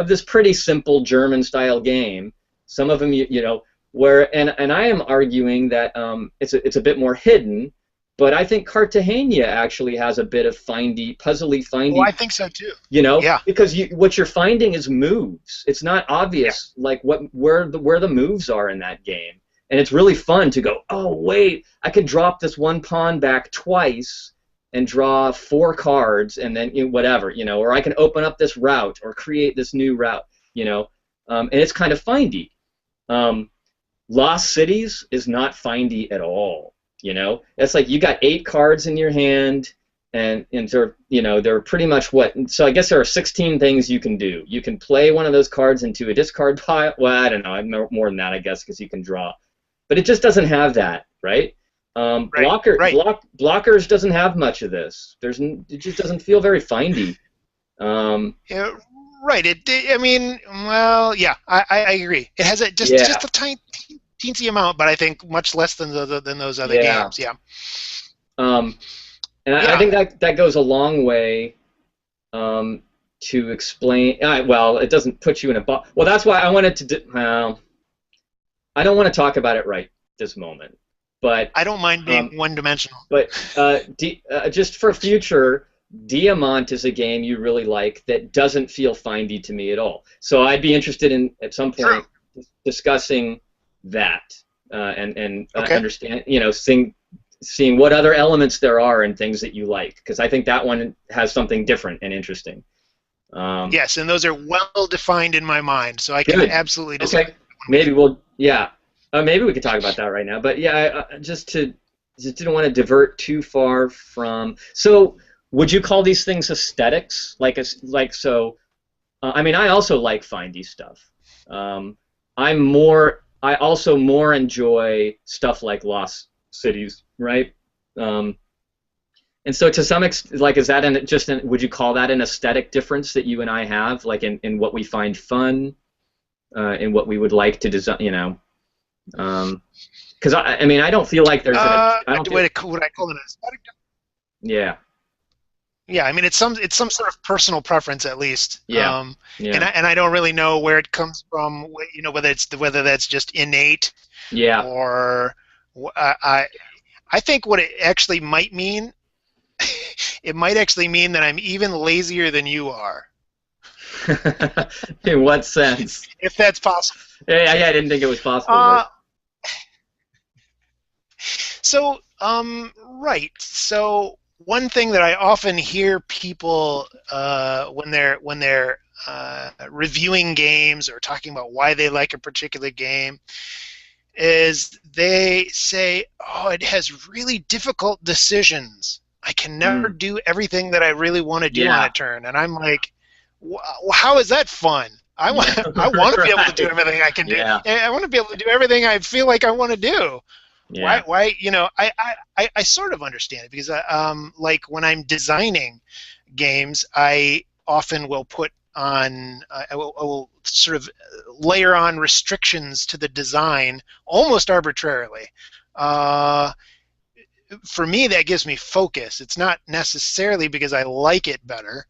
this pretty simple German-style game. Some of them, and I am arguing that it's a bit more hidden. But I think Cartagena actually has a bit of puzzly findy. Oh, I think so too. Yeah. Because what you're finding is moves. It's not obvious where the moves are in that game, and it's really fun to go, oh wait, I could drop this one pawn back twice and draw 4 cards, and then whatever, or I can open up this route or create this new route, and it's kind of findy. Lost Cities is not findy at all. It's like you got 8 cards in your hand, and they're pretty much so I guess there are 16 things you can do. You can play one of those cards into a discard pile. Well, I don't know, more than that, I guess, because you can draw. But it just doesn't have that, right? Right. Right. Blockers doesn't have much of this. It just doesn't feel very findy. Um, Yeah, right. I mean, well, yeah, I agree. It has yeah, just a tiny teensy amount, but I think much less than than those other yeah. games. Yeah. Um, and I Yeah. think that goes a long way um, to explain. Well, it doesn't put you in a box. Well, that's why I wanted to. Well, I don't want to talk about it right this moment, but I don't mind being um, one-dimensional. just for future, Diamant is a game you really like that doesn't feel findy to me at all. So I'd be interested in at some True. point discussing that and Okay. understand, seeing what other elements there are and things that you like, because I think that one has something different and interesting. Um, Yes, and those are well defined in my mind, so I can Good. absolutely discuss Okay. one with you. Yeah. Maybe we could talk about that right now. But yeah, just didn't want to divert too far from. So, would you call these things aesthetics? So? I mean, I also like findy stuff. Um, I also more enjoy stuff like Lost Cities, right? Um, and so to some extent, like, is that would you call that an aesthetic difference that you and I have, like in what we find fun? In what we would like to design, because I mean, I don't feel like there's I don't feel, Would I call it an aesthetic? yeah, Yeah, I mean it's some sort of personal preference at least, yeah, yeah, and I don't really know where it comes from. You know, whether that's just innate yeah. or I think what it actually might mean, it might actually mean that I'm even lazier than you are, In what sense? if that's possible. Yeah, I didn't think it was possible, but Uh, so right. So one thing that I often hear people when they're reviewing games or talking about why they like a particular game is they say, "Oh, it has really difficult decisions. I can never mm, do everything that I really want to do on a yeah, turn." And I'm like, "How is that fun? yeah, I want to be able to do right, everything I can do. yeah, I want to be able to do everything I feel like I want to do." yeah, You know, I sort of understand it because like when I'm designing games, I often will put on I will sort of layer on restrictions to the design almost arbitrarily. uh, for me that gives me focus. It's not necessarily because I like it better,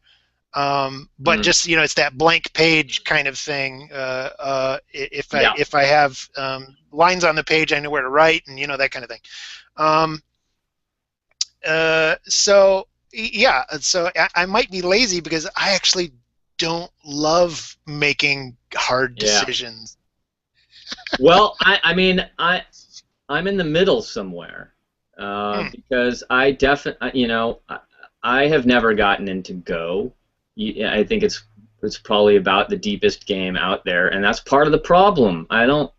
but mm, just, you know, it's that blank page kind of thing. yeah, If I have lines on the page, I know where to write, and you know, that kind of thing. Um, so yeah, so I might be lazy because I actually don't love making hard yeah. decisions. Well, I mean, I'm in the middle somewhere, Hmm. because I have never gotten into Go. I think it's probably about the deepest game out there, and that's part of the problem. I don't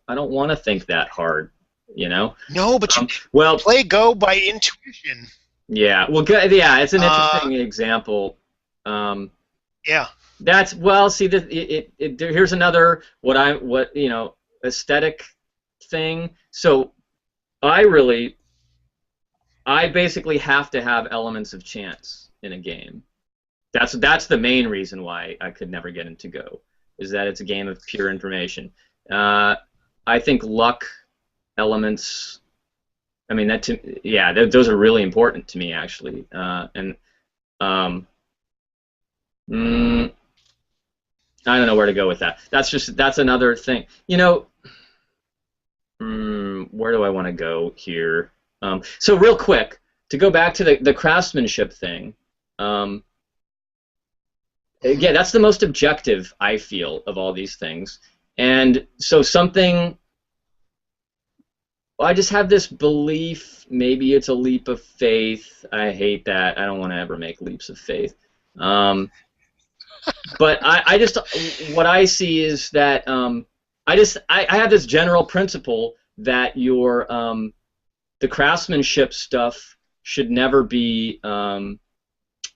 want to think that hard, you know. No, but you Well, play Go by intuition. yeah, well, good, yeah, it's an Uh, interesting example. Um, yeah. that's well, see, here's another aesthetic thing. So I really I basically have to have elements of chance in a game. That's the main reason why I could never get into Go, is that it's a game of pure information. Uh, I think luck elements. I mean yeah, those are really important to me actually. And um, mm, I don't know where to go with that. That's another thing. Where do I want to go here? So real quick, to go back to the craftsmanship thing. Um, Hmm. Again, that's the most objective I feel of all these things. And so I just have this belief, maybe it's a leap of faith. I hate that. I don't want to ever make leaps of faith. Um, but I just, what I see is that I have this general principle that the craftsmanship stuff should never be,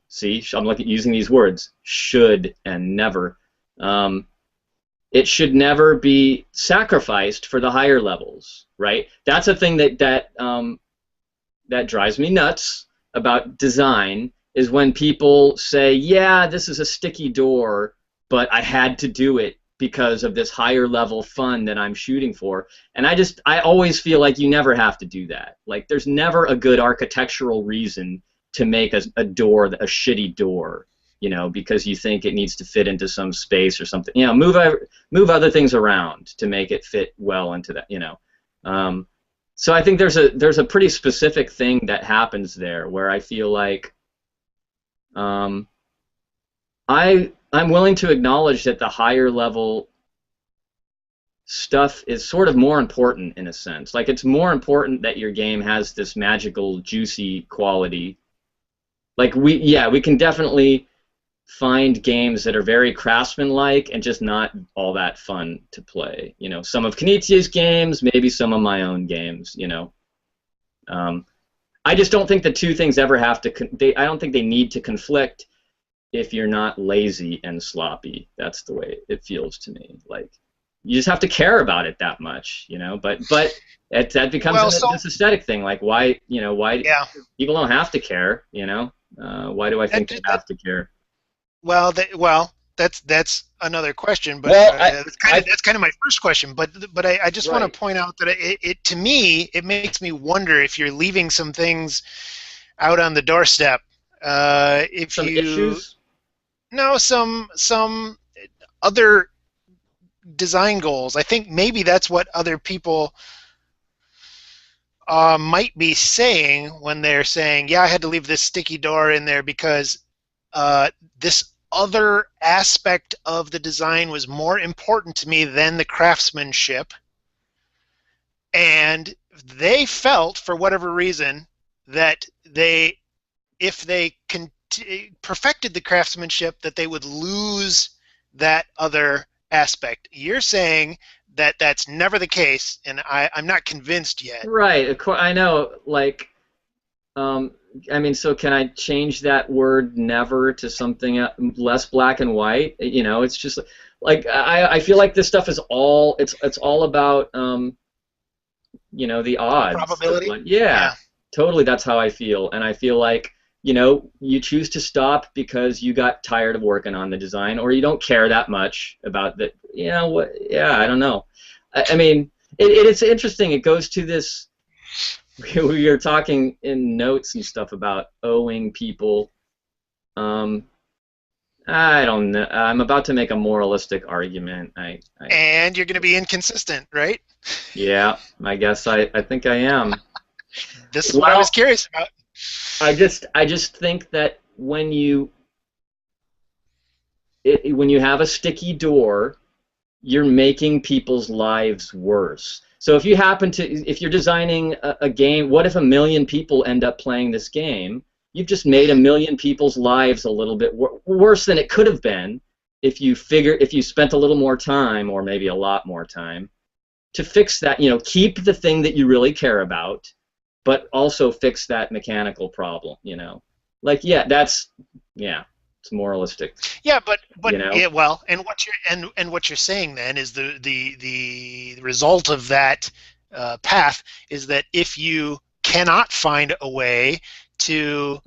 see, I'm using these words, should and never. Um, it should never be sacrificed for the higher levels, right? That's a thing that that drives me nuts about design is when people say, yeah, this is a sticky door, but I had to do it because of this higher level fun that I'm shooting for. And I always feel like you never have to do that. Like, there's never a good architectural reason to make a door a shitty door, you know, because you think it needs to fit into some space or something. You know, move other things around to make it fit well into that, you know. So I think there's a pretty specific thing that happens there where I feel like I'm willing to acknowledge that the higher level stuff is sort of more important in a sense. Like, it's more important that your game has this magical, juicy quality. Like, we can definitely find games that are very craftsman-like and just not all that fun to play. You know, some of Kinesia's games, maybe some of my own games. You know, I just don't think the two things ever have to. I don't think they need to conflict if you're not lazy and sloppy. That's the way it feels to me. Like, you just have to care about it that much, you know. But that becomes this aesthetic thing. Like, why, you know, why people don't have to care, you know? Why do I think they have to care? Well, that's another question, but that's kind of my first question. But I just want to point out that it to me, it makes me wonder if you're leaving some things out on the doorstep. If some you issues? No, some other design goals. I think maybe that's what other people might be saying when they're saying, yeah, I had to leave this sticky door in there because this other aspect of the design was more important to me than the craftsmanship. And they felt, for whatever reason, that if they perfected the craftsmanship, that they would lose that other aspect. You're saying that that's never the case, and I'm not convinced yet. Right. I know. Like, I mean, so can I change that word "never" to something less black and white? You know, it's just like I feel like this stuff is all it's all about you know, the odds. Probability. Yeah, totally. That's how I feel, and I feel like, you know, you choose to stop because you got tired of working on the design, or you don't care that much about the, you know, what? Yeah, I don't know. I mean, it's interesting. It goes to this. We were talking in notes and stuff about owing people. I don't know. I'm about to make a moralistic argument. And you're going to be inconsistent, right? Yeah, I guess I think I am. This is what I was curious about. I just think that when you have a sticky door, you're making people's lives worse. So if you're designing a game, what if 1 million people end up playing this game? You've just made 1 million people's lives a little bit worse than it could have been if you spent a little more time, or maybe a lot more time, to fix that. You know, keep the thing that you really care about, but also fix that mechanical problem. You know, like, it's moralistic. Yeah, but you know? Yeah, well, and what you're saying then is the result of that path is that if you cannot find a way to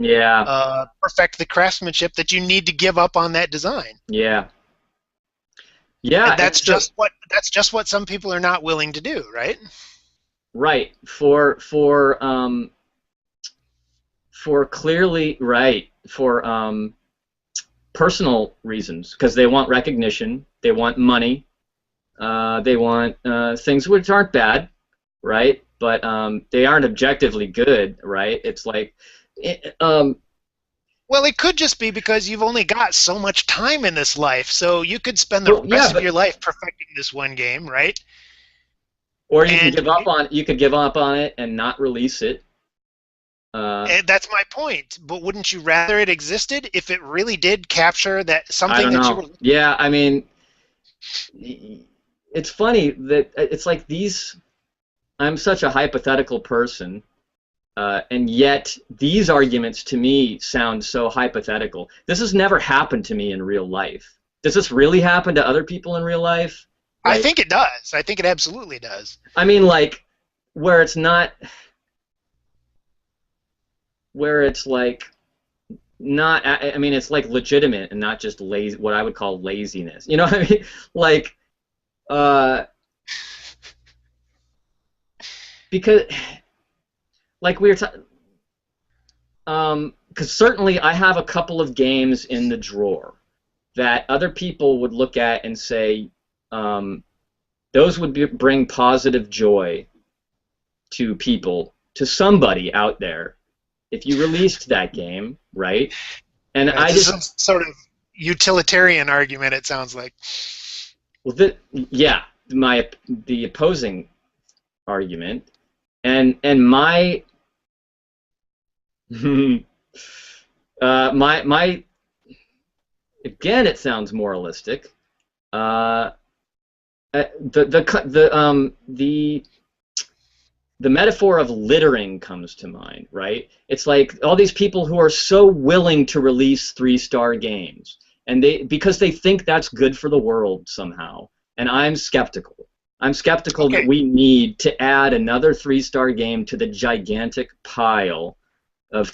perfect the craftsmanship, that you need to give up on that design. Yeah. And that's just what some people are not willing to do, right? Right. For clearly, right, for personal reasons, because they want recognition, they want money, they want things which aren't bad, right? But they aren't objectively good, right? It's like, well, it could just be because you've only got so much time in this life, so you could spend the rest of your life perfecting this one game, right? Or you can give up on it. You could give up on it and not release it. And that's my point. But wouldn't you rather it existed if it really did capture that something I don't know. that you were? Yeah, I mean, it's funny that it's like these. I'm such a hypothetical person, and yet these arguments to me sound so hypothetical. This has never happened to me in real life. Does this really happen to other people in real life? Like, I think it does. I think it absolutely does. I mean, like, where it's not. where it's like not. I mean, it's like legitimate and not just lazy. What I would call laziness. You know what I mean? Like, uh, because like we were talking. Because certainly I have a couple of games in the drawer that other people would look at and say those would bring positive joy to people, to somebody out there, if you released that game, right? And I It's just some sort of utilitarian argument, it sounds like. well, yeah, the opposing argument, and my my again, it sounds moralistic. The metaphor of littering comes to mind, right? It's like all these people who are so willing to release 3-star games, and because they think that's good for the world somehow. And I'm skeptical. I'm skeptical that we need to add another 3-star game to the gigantic pile of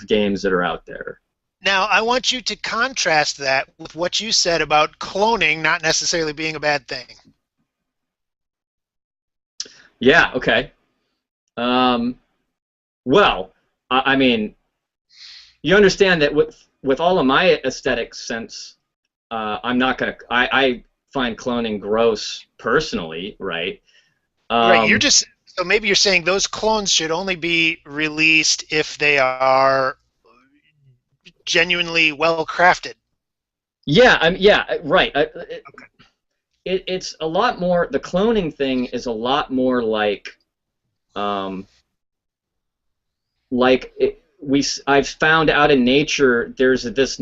games that are out there. Now, I want you to contrast that with what you said about cloning not necessarily being a bad thing. Yeah, okay. Well, I mean, you understand that with all of my aesthetic sense, I'm not gonna. I find cloning gross personally, right? Right. So maybe you're saying those clones should only be released if they are genuinely well crafted. Yeah, yeah, right. It's a lot more. The cloning thing is a lot more like. I've found out in nature there's this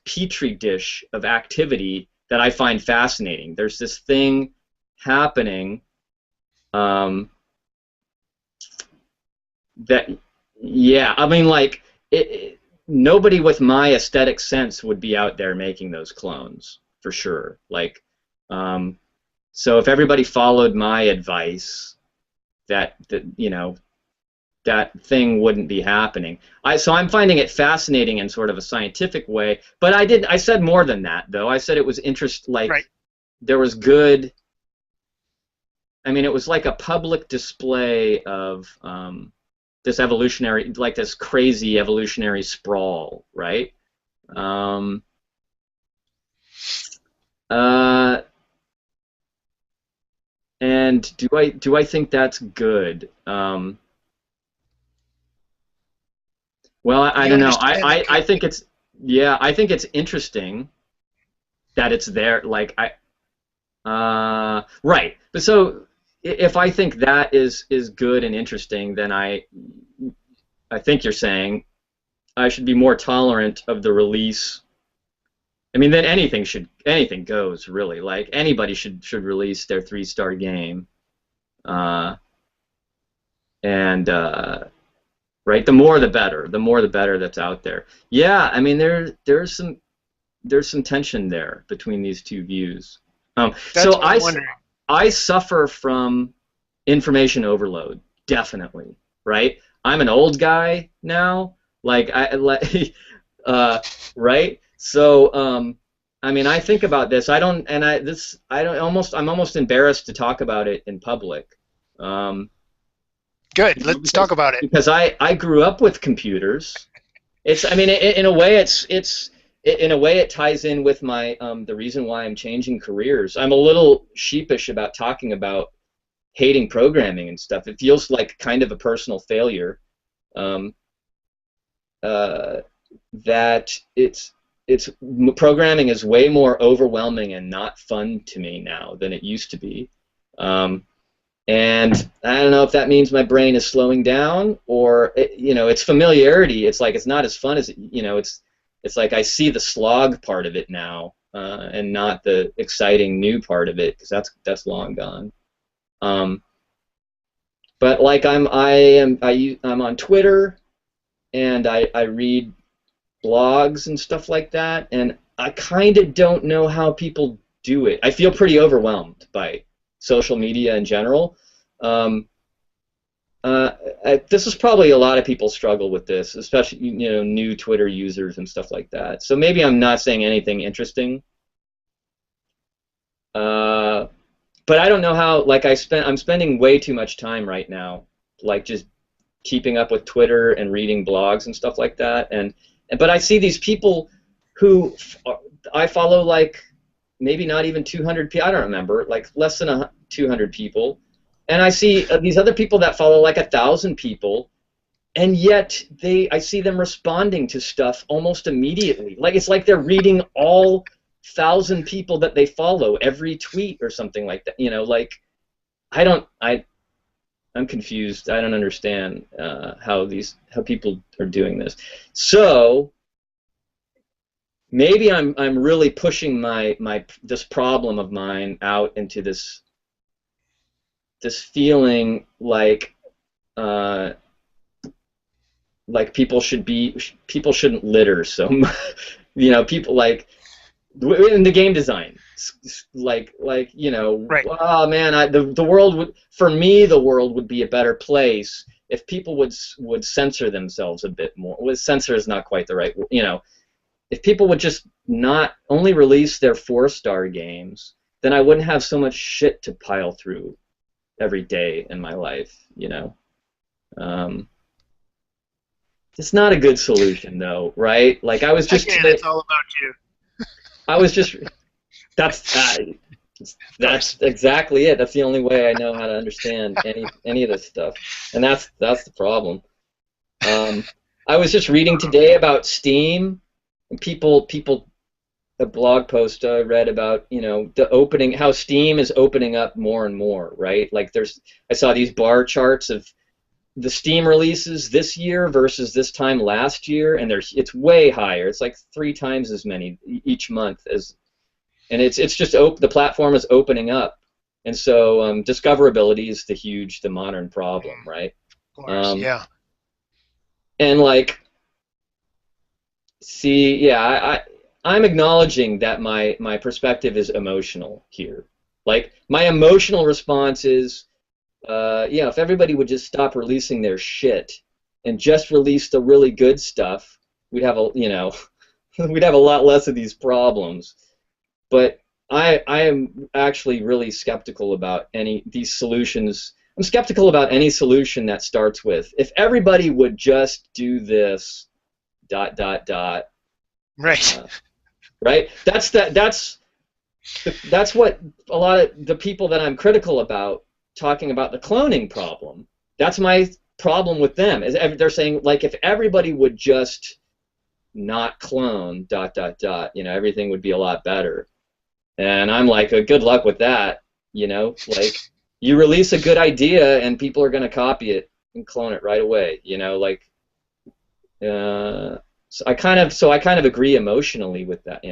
petri dish of activity that I find fascinating. There's this thing happening that, yeah, I mean, like, nobody with my aesthetic sense would be out there making those clones, for sure. Like, so if everybody followed my advice, that thing wouldn't be happening. So I'm finding it fascinating in sort of a scientific way. But I said more than that, though. I said it was there was good. I mean, it was like a public display of this evolutionary, like this crazy evolutionary sprawl, right? And do I think that's good? Well, I don't know. I think it's I think it's interesting that it's there. Like right. But so if I think that is good and interesting, then I think you're saying I should be more tolerant of the release. I mean, then anything goes, really. Like anybody should release their 3-star game, right, the more the better. The more the better that's out there. Yeah, I mean there's some tension there between these two views. So I suffer from information overload, definitely, right? I'm an old guy now, like right? So I mean, I think about this. I'm almost embarrassed to talk about it in public. Good. Let's talk about it. Because I grew up with computers. I mean, in a way, it ties in with my the reason why I'm changing careers. I'm a little sheepish about talking about hating programming and stuff. It feels like kind of a personal failure. That programming is way more overwhelming and not fun to me now than it used to be. And I don't know if that means my brain is slowing down or it's familiarity. It's like it's not as fun as it's like I see the slog part of it now and not the exciting new part of it, because that's long gone. But like I'm on Twitter and I read blogs and stuff like that, and I kind of don't know how people do it. I feel pretty overwhelmed by social media in general. uh, this is probably a lot of people struggle with this, especially new Twitter users and stuff like that. So maybe I'm not saying anything interesting, but I don't know how. Like I'm spending way too much time right now, like just keeping up with Twitter and reading blogs and stuff like that. But I see these people who I follow, like maybe not even 200 people. I don't remember, like less than 200 people. And I see these other people that follow like 1,000 people, and yet I see them responding to stuff almost immediately. Like it's like they're reading all 1,000 people that they follow every tweet or something like that. Like I'm confused. I don't understand how people are doing this. So maybe I'm really pushing this problem of mine out into this feeling like people shouldn't litter so much. People like in the game design, like Right. oh man, the world would, for me, the world would be a better place if people would censor themselves a bit more. Well, censor is not quite the right, if people would just not only release their 4-star games, then I wouldn't have so much shit to pile through every day in my life. It's not a good solution though, right? Like Again, it's all about you. I was just that's that's exactly it. That's the only way I know how to understand any of this stuff, and that's the problem. I was just reading today about Steam, and people a blog post I read about how Steam is opening up more and more, right? Like I saw these bar charts of the Steam releases this year versus this time last year, and it's way higher. It's like 3 times as many each month and it's just the platform is opening up, and so discoverability is the modern problem, right? Of course, yeah. And like, see, yeah, I'm acknowledging that my perspective is emotional here. Like my emotional response is, if everybody would just stop releasing their shit and just release the really good stuff, we'd have we'd have a lot less of these problems. But I am actually really skeptical about these solutions. I'm skeptical about any solution that starts with, if everybody would just do this, ... Right. Right? That's what a lot of the people that I'm critical about talking about the cloning problem. That's my problem with them. Is they're saying, like, if everybody would just not clone ... everything would be a lot better. And I'm like, good luck with that. Like, you release a good idea and people are going to copy it and clone it right away. So I kind of agree emotionally with that,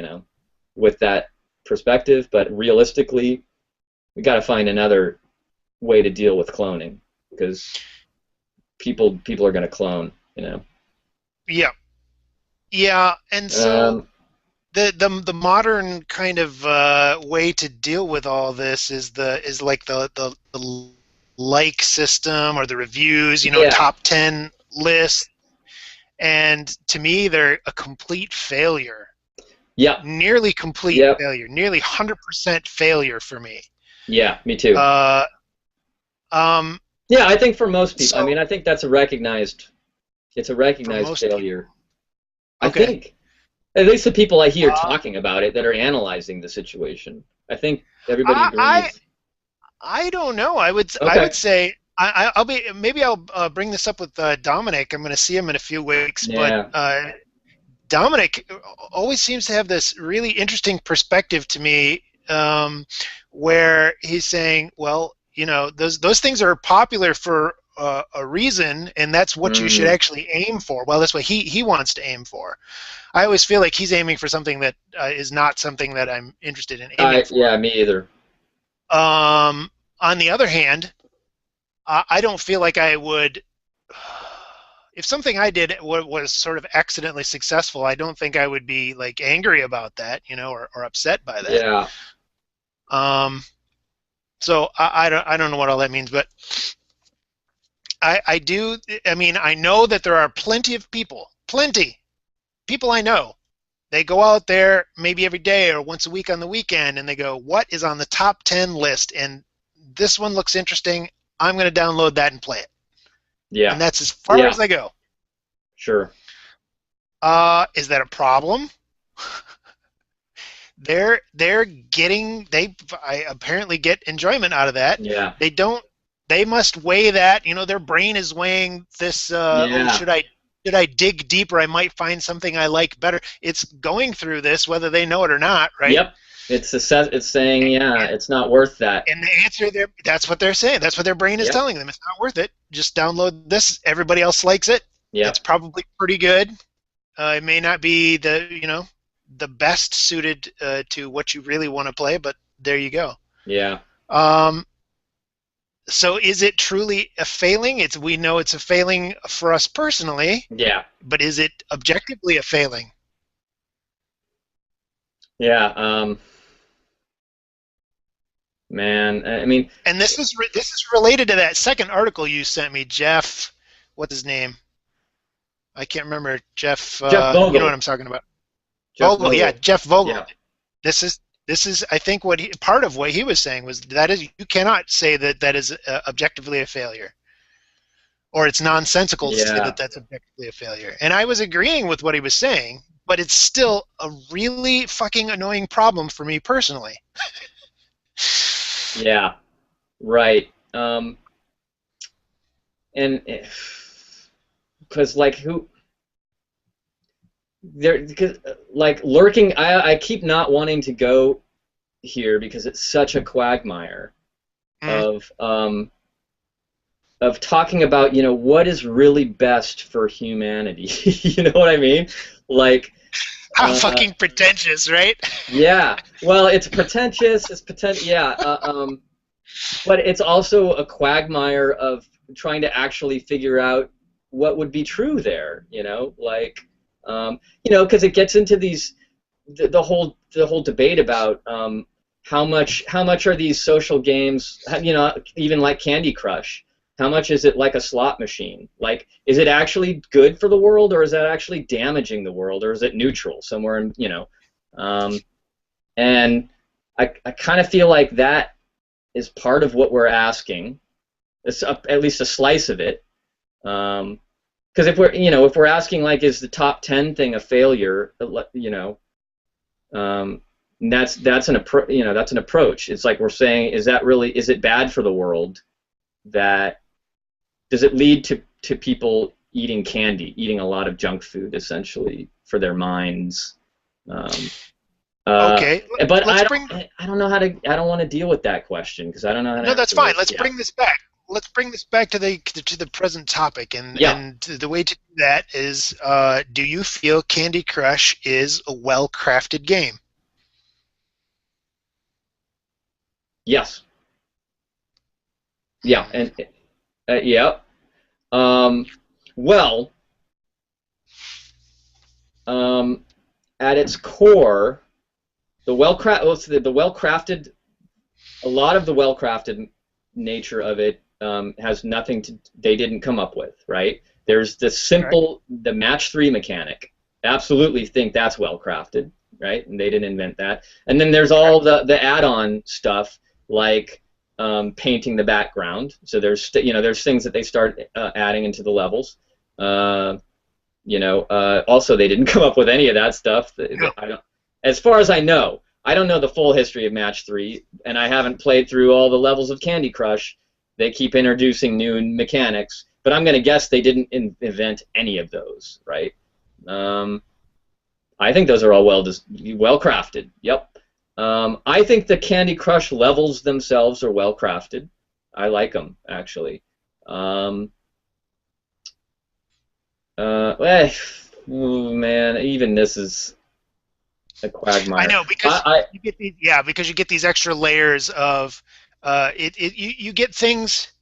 with that perspective, but realistically, we got to find another way to deal with cloning, because people are going to clone, Yeah. Yeah, and so the modern kind of way to deal with all this is like the like system or the reviews, Yeah. top 10 list, and to me they're a complete failure. Yeah. Nearly complete Yep. failure, nearly 100% failure for me. Yeah, me too. Yeah, I think for most people, So I think that's a recognized failure. I Okay. think, at least the people I hear talking about it that are analyzing the situation, I think everybody agrees. I don't know. I would Okay. say maybe I'll bring this up with Dominic. I'm going to see him in a few weeks, Yeah. but Dominic always seems to have this really interesting perspective to me, where he's saying, well, those things are popular for a reason, and that's what you should actually aim for. Well, that's what he wants to aim for. I always feel like he's aiming for something that is not something that I'm interested in aiming for. Yeah, me either. On the other hand, I don't feel like I would. If something I did was sort of accidentally successful, I don't think I would be like angry about that, or upset by that. Yeah. So I don't know what all that means, but I do. I mean, I know that there are plenty of people I know. They go out there maybe every day or once a week on the weekend, and they go, "What is on the top 10 list?" And this one looks interesting. I'm going to download that and play it. Yeah. And that's as far Yeah. as I go. Sure. Is that a problem? I apparently get enjoyment out of that. Yeah. They must weigh that, their brain is weighing this, Yeah. should I dig deeper? I might find something I like better. It's going through this whether they know it or not, right? Yep. It's saying, yeah, it's not worth that. And the answer there, that's what they're saying. That's what their brain is telling them. It's not worth it. Just download this. Everybody else likes it. Yeah. It's probably pretty good. It may not be the best suited to what you really want to play, but there you go. Yeah. So is it truly a failing? We know it's a failing for us personally. Yeah. But is it objectively a failing? Yeah. Man, I mean. And this is related to that second article you sent me, Jeff. What's his name? I can't remember. Jeff Vogel. You know what I'm talking about. Vogel. Yeah, Jeff Vogel. Yeah. This is I think part of what he was saying was you cannot say that is objectively a failure, or it's nonsensical to say that that's objectively a failure. And I was agreeing with what he was saying, but it's still a really fucking annoying problem for me personally. Yeah, right. And because lurking, I keep not wanting to go here because it's such a quagmire of talking about what is really best for humanity. You know what I mean? How fucking pretentious, right? Yeah. Well, it's pretentious. It's yeah. But it's also a quagmire of trying to actually figure out what would be true there. Because it gets into the whole debate about how much are these social games, even like Candy Crush. How much is it like a slot machine? Is it actually good for the world, or is that actually damaging the world, or is it neutral somewhere in, and I kind of feel like that is part of what we're asking. It's at least a slice of it. Because if we're asking is the top 10 thing a failure, that's an approach. It's like we're saying, is it bad for the world? Does it lead to people eating candy, eating a lot of junk food, essentially, for their minds? Okay, but I don't know how to. I don't want to deal with that question because I don't know how to. No, that's fine. Let's bring this back. Let's bring this back to the present topic, and the way to do that is, do you feel Candy Crush is a well-crafted game? Yes. Yeah, and yeah. Well, at its core, a lot of the well-crafted nature of it has nothing they didn't come up with, right? There's the match 3 mechanic. Absolutely think that's well-crafted, right? And they didn't invent that. And then there's all the add-on stuff like painting the background. So there's things that they start adding into the levels. Also they didn't come up with any of that stuff. As far as I know, I don't know the full history of Match 3, and I haven't played through all the levels of Candy Crush. They keep introducing new mechanics, but I'm going to guess they didn't invent any of those, right? I think those are all well crafted. Yep. I think the Candy Crush levels themselves are well crafted. I like them, actually. Man, even this is a quagmire. I know, because you get these extra layers of you get things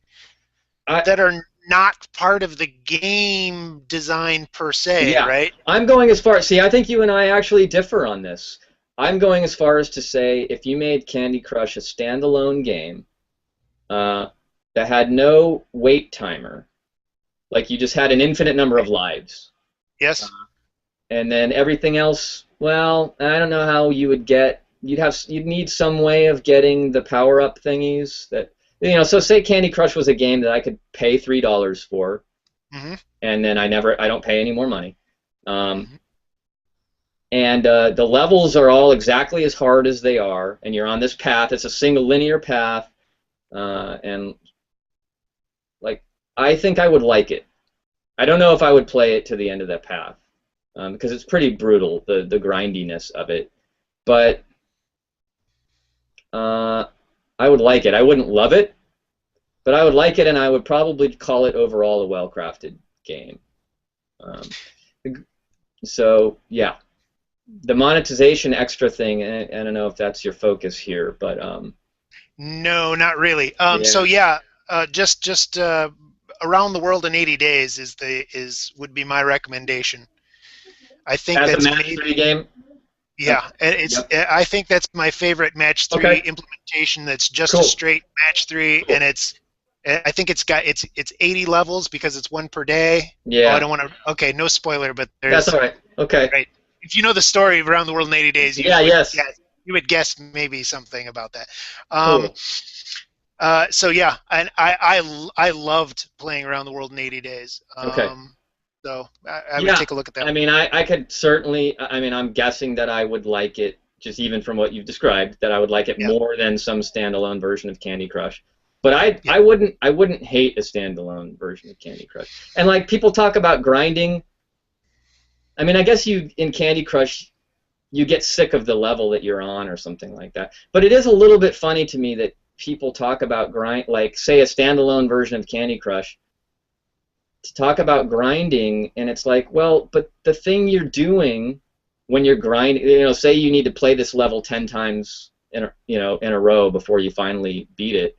that are not part of the game design per se, right? I'm going as far. See, I think you and I actually differ on this. I'm going as far as to say, if you made Candy Crush a standalone game that had no wait timer, Like you just had an infinite number of lives. Yes. And then everything else, well, I don't know how you would get. You'd need some way of getting the power-up thingies that, you know. So say Candy Crush was a game that I could pay $3 for, Mm-hmm. and then I don't pay any more money. Mm-hmm. And the levels are all exactly as hard as they are, and you're on this path. It's a single linear path, and like I think I would like it. I don't know if I would play it to the end of that path, because it's pretty brutal, the grindiness of it. But I would like it. I wouldn't love it, but I would like it, and I would probably call it overall a well-crafted game. Um, so yeah, the monetization extra thing. I don't know if that's your focus here, but No, not really. yeah. So yeah, just Around the World in 80 Days would be my recommendation. I think As a that's match maybe 3 game. yeah, and I think that's my favorite match 3 Okay. implementation. That's just Cool. a straight match 3, Cool. and I think it's 80 levels because it's one per day. Yeah. Oh, I don't want to. Okay, no spoiler, but That's all right. Okay. Right. If you know the story of Around the World in 80 Days, Yes. you would guess maybe something about that. Cool. So yeah, and I loved playing Around the World in 80 Days. Okay. So I would take a look at that. I mean, I could certainly. I mean, I'm guessing that I would like it, just even from what you've described, that I would like it more than some standalone version of Candy Crush. But I wouldn't hate a standalone version of Candy Crush. And like people talk about grinding. I mean, I guess in Candy Crush, you get sick of the level that you're on or something like that. But it is a little bit funny to me that people talk about like say a standalone version of Candy Crush, to talk about grinding, and it's like, well, but the thing you're doing when you're grinding, you know, say you need to play this level 10 times in a row before you finally beat it.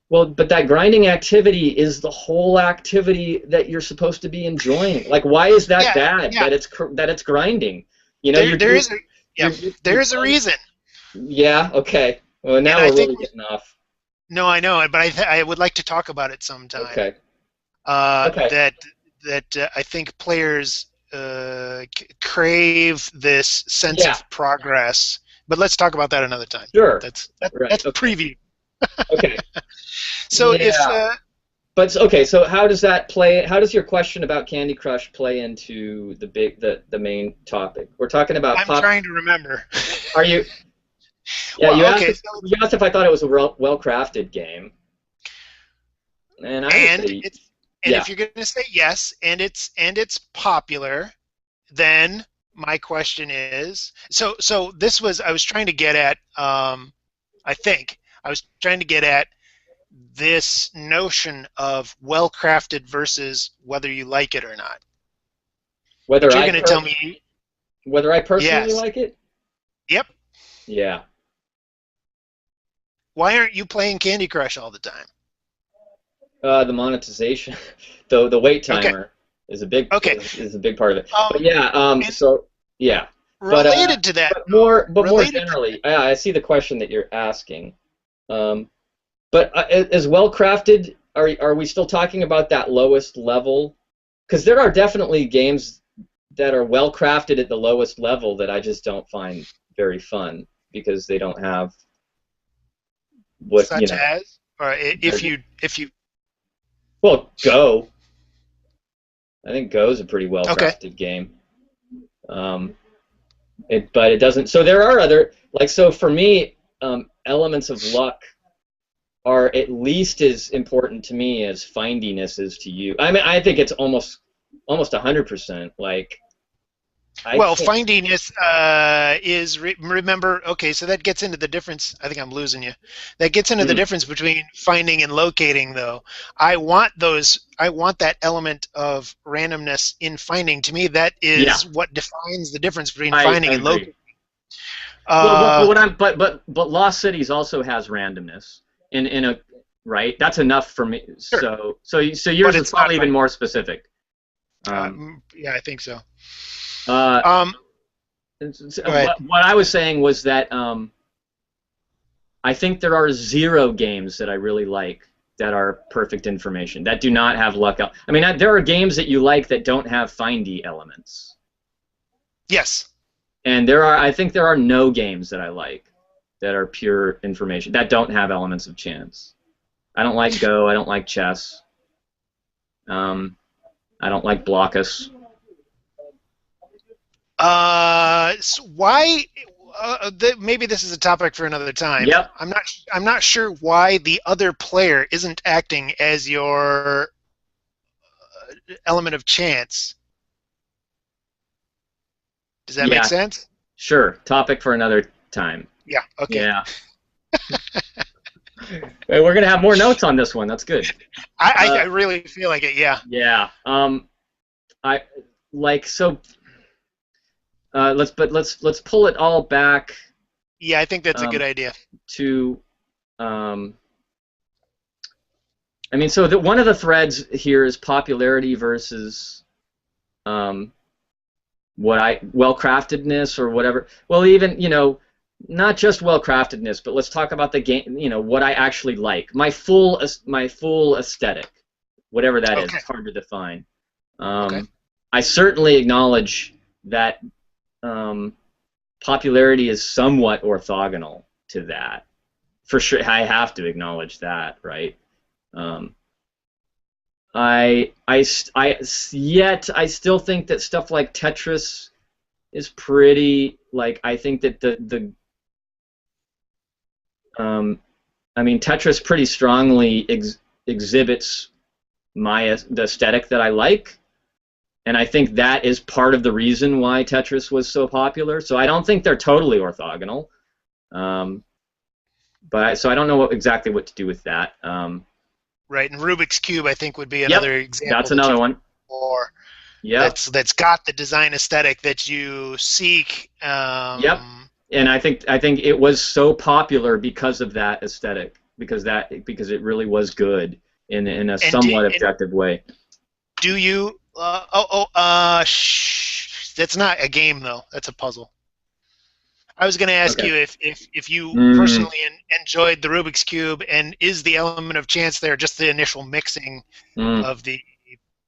Well, but that grinding activity is the whole activity that you're supposed to be enjoying. Like, why is that bad that it's grinding? You know, there is a reason. Yeah. Okay. Well, now we're really getting off. No, I know, but I would like to talk about it sometime. Okay. That I think players crave this sense of progress. But let's talk about that another time. Sure. That's preview. Okay. So But okay, so how does that play? How does your question about Candy Crush play into the main topic? We're talking about. I'm trying to remember. Are you? Yeah, well, you asked if I thought it was a well-crafted game, and if you're going to say yes, and it's popular, then my question is so this was I was trying to get at I think I was trying to get at this notion of well-crafted versus whether you like it or not. Whether you're going to tell me whether I personally like it? Yep. Yeah. Why aren't you playing Candy Crush all the time? The monetization, the wait timer is a big is a big part of it. But yeah, so yeah. Related to that, but more generally, I see the question that you're asking. But as well crafted, are we still talking about that lowest level? Because there are definitely games that are well crafted at the lowest level that I just don't find very fun because they don't have what such as, or if you. Well, Go. I think Go is a pretty well crafted game. But it doesn't. So there are other so for me, elements of luck are at least as important to me as findiness is to you. I mean, I think it's almost 100%. Like, findiness is remember. Okay, so that gets into the difference. I think I'm losing you. That gets into the difference between finding and locating, though. I want that element of randomness in finding. To me, that is what defines the difference between finding and locating. But Lost Cities also has randomness in a right. That's enough for me. Sure. So yours is probably even more specific. Yeah, I think so. What I was saying was that I think there are 0 games that I really like that are perfect information, that do not have luck. I mean, there are games that you like that don't have findy elements. Yes. And I think there are no games that I like that are pure information, that don't have elements of chance. I don't like Go, I don't like chess. I don't like Blockus. So why? Maybe this is a topic for another time. Yep. I'm not sure why the other player isn't acting as your element of chance. Does that make sense? Sure. Topic for another time. Yeah. Okay. Yeah. We're gonna have more notes on this one. That's good. I really feel like it. Yeah. Yeah. I like so. Let's pull it all back. Yeah, I think that's a good idea. To, I mean, so one of the threads here is popularity versus, well-craftedness or whatever. Well, even not just well-craftedness, but let's talk about the game. What I actually like. My full aesthetic, whatever that is. It's hard to define. I certainly acknowledge that. Popularity is somewhat orthogonal to that, for sure. I have to acknowledge that, right? Yet I still think that stuff like Tetris is pretty. Like, I think that I mean, Tetris pretty strongly exhibits the aesthetic that I like. And I think that is part of the reason why Tetris was so popular. So I don't think they're totally orthogonal. So I don't know exactly what to do with that. Right, and Rubik's Cube, I think, would be another example. That's another one. Or that's got the design aesthetic that you seek. Yep. And I think it was so popular because of that aesthetic, because it really was good in a somewhat objective way. Do you? That's not a game though. That's a puzzle. I was going to ask you if you personally enjoyed the Rubik's Cube, and is the element of chance there just the initial mixing of the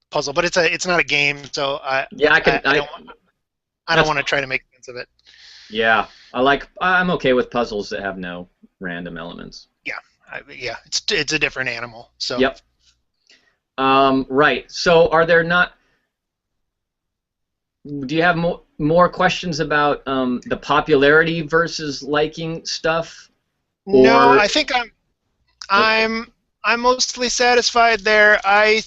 puzzle? But it's not a game, so I don't want to try to make sense of it. Yeah, I'm okay with puzzles that have no random elements. Yeah, it's a different animal. So. Yep. Right. So, are there not? Do you have more questions about the popularity versus liking stuff? No, I think I'm mostly satisfied there. I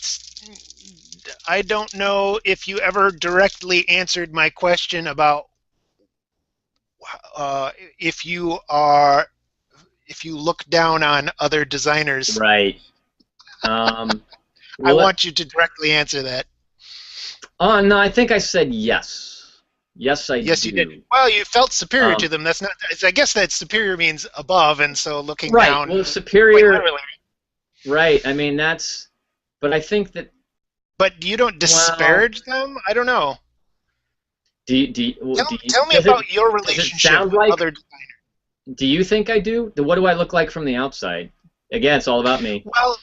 don't know if you ever directly answered my question about if you look down on other designers. Right. I want you to directly answer that. No, I think I said yes. Yes, I do. Yes, you did. Well, you felt superior to them. That's not. I guess that superior means above, and so looking down. Right. Well, superior. Right. I mean, that's. But I think that. But you don't disparage them. I don't know. Tell me about your relationship with other designers. Do you think I do? What do I look like from the outside? Again, it's all about me. Well.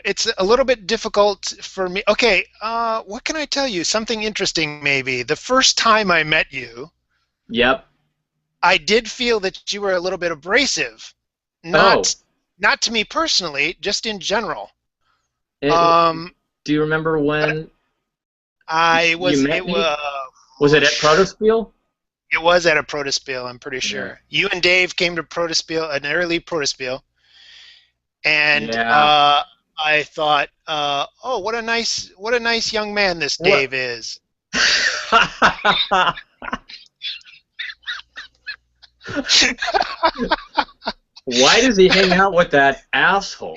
It's a little bit difficult for me. Okay, what can I tell you? Something interesting, maybe. The first time I met you, yep, I did feel that you were a little bit abrasive. Not to me personally, just in general. Do you remember when I was? Was it at Protospiel? It was at a Protospiel. I'm pretty sure. Yeah. You and Dave came to Protospiel, an early Protospiel. And I thought, oh, what a nice young man this Dave is. Why does he hang out with that asshole?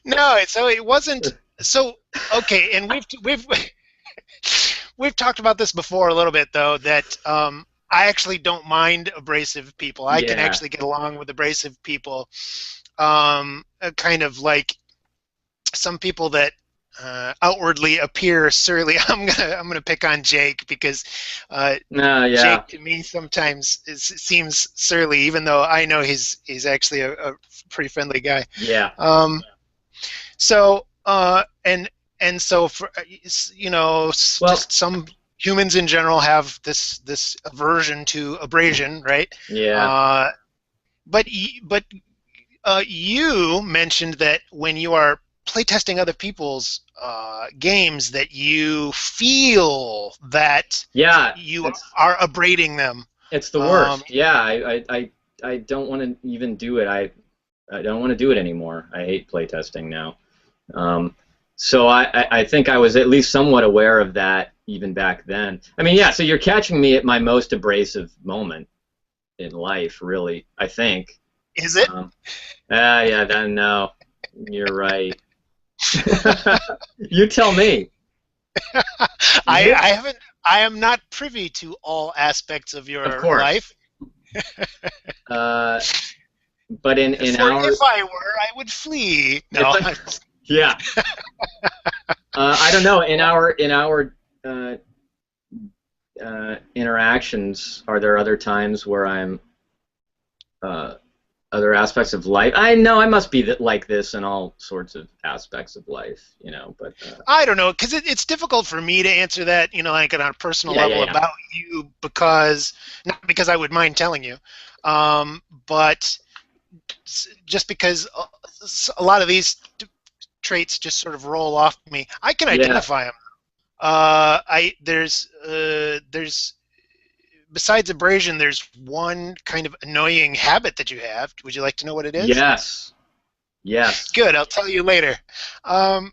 No, so it wasn't. So okay, and we've talked about this before a little bit though. That I actually don't mind abrasive people. I can actually get along with abrasive people. Kind of like some people that outwardly appear surly. I'm gonna pick on Jake because No, yeah, Jake to me sometimes seems surly, even though I know he's actually a pretty friendly guy. yeah. Um, so and so for Well, just some humans in general have this aversion to abrasion, right? yeah, Uh, but you mentioned that when you are playtesting other people's games, that you feel that yeah. you It's are abrading them. it's the Um, worst. Yeah, I don't want to even do it. I don't want to do it anymore. I hate playtesting now. Um, so I think I was at least somewhat aware of that even back then. I mean, yeah. So you're catching me at my most abrasive moment in life, really. I think. is it? Um, yeah. Then no, you're right. You tell me. I haven't. I am not privy to all aspects of Of your course. life. Uh, but in For our if I were, I would flee. if No. I, yeah, I don't know. In our uh, interactions, are there other times where I'm uh, other aspects of life? I know I must be like this in all sorts of aspects of life, but I don't know, because it's difficult for me to answer that, like on a personal yeah, yeah, level yeah, about you, because not because I would mind telling you, but just because a lot of these traits just sort of roll off me. I can yeah. identify them. There's besides abrasion, there's one kind of annoying habit that you have. Would you like to know what it is? Yes, yes. Good, I'll tell you later. Um,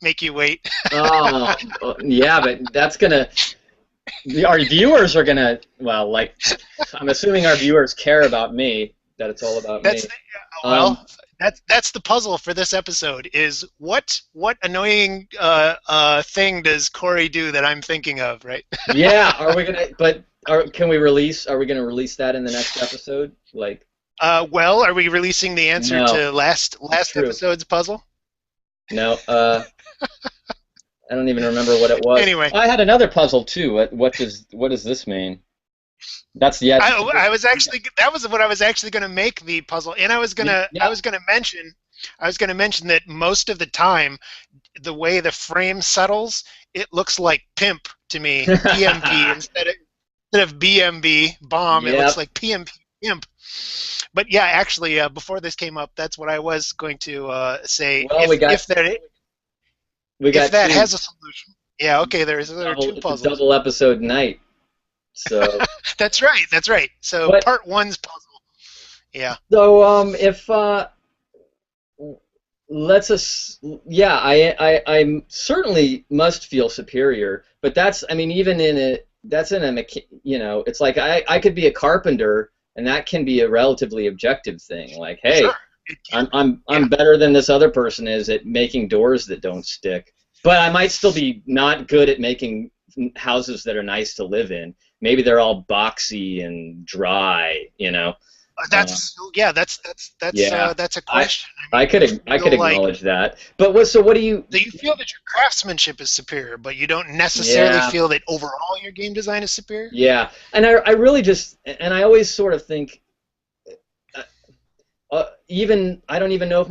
make you wait. Oh, yeah, but that's gonna. Our viewers are gonna. Well, like, I'm assuming our viewers care about me. That it's all about That's me. the, Um, well, that's the puzzle for this episode. Is what annoying thing does Kory do that I'm thinking of, right? yeah. Are we gonna? But can we release? Are we gonna release that in the next episode? Like, Well, are we releasing the answer no. to last True. episode's puzzle? No. I don't even remember what it was. Anyway, I had another puzzle too. What does this mean? That's the edge. I was actually that was what I was actually going to make the puzzle, and I Yeah. was gonna mention that most of the time, the way the frame settles, it looks like pimp to me, PMP instead of BMB bomb. It looks Yep. like PMP pimp. But yeah, actually, before this came up, that's what I was going to say. Well, we If got that two has a solution, yeah, okay. There are two double. It's a puzzles. double episode night. So. That's right. That's right. So But part one's puzzle. Yeah. so if let's us yeah I certainly must feel superior, but that's I mean even in a that's in a it's like I could be a carpenter, and that can be a relatively objective thing, like, hey, Sure. It can. I'm Yeah. better than this other person is at making doors that don't stick, but I might still be not good at making houses that are nice to live in. Maybe they're all boxy and dry. Um, That's yeah, that's a I question. I I mean, could I could feel like acknowledge that. But what do you? that you feel that your craftsmanship is superior, but you don't necessarily Yeah, feel that overall your game design is superior. yeah, and I really just and I always sort of think uh, even I don't even know if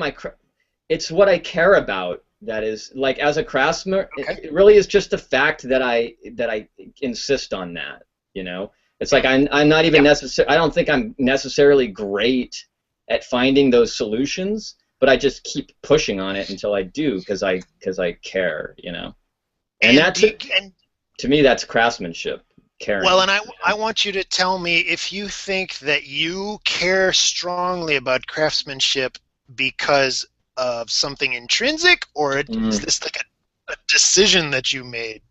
it's what I care about that is like as a craftsman. Okay. It really is just the fact that I insist on that. It's like I'm not even Yeah. I don't think I'm necessarily great at finding those solutions, but I just keep pushing on it until I do because I care. And And that's do you, and to me that's craftsmanship, well, caring. and I want you to tell me if you think that you care strongly about craftsmanship because of something intrinsic, or is Mm. this like a decision that you made?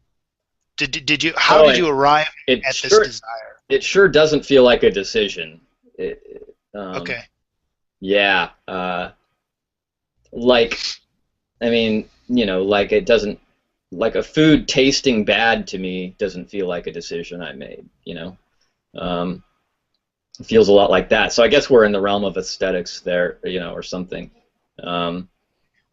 Did you how Oh, did you arrive it at this sure desire? it sure doesn't feel like a decision. Okay. Yeah, like I mean, like it doesn't like a food tasting bad to me doesn't feel like a decision I made. Um, it feels a lot like that. So I guess we're in the realm of aesthetics there, or something. Um,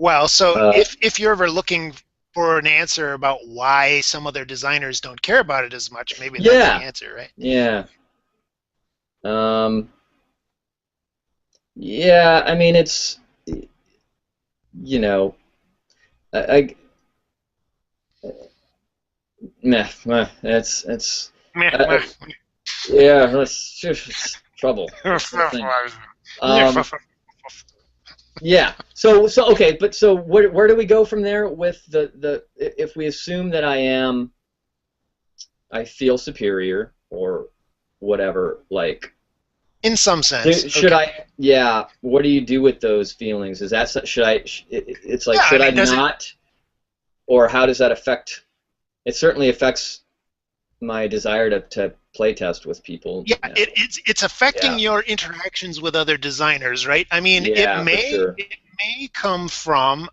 Well, so Uh, if you're ever looking for an answer about why some other designers don't care about it as much, maybe that's the yeah, answer, right? yeah, um, yeah. I mean, it's you know, I meh, meh, it's Meh, uh, meh. yeah, that's just trouble. That's the thing. Um, yeah. So okay, but so where do we go from there with the if we assume that I feel superior or whatever, like In some sense, should okay. I, yeah, what do you do with those feelings? Is that should I it's like Yeah, I should I mean, does it? not, or how does that affect, it certainly affects my desire to play test with people Yeah, now. it's affecting Yeah. your interactions with other designers, right? I mean, Yeah, for sure. it may come from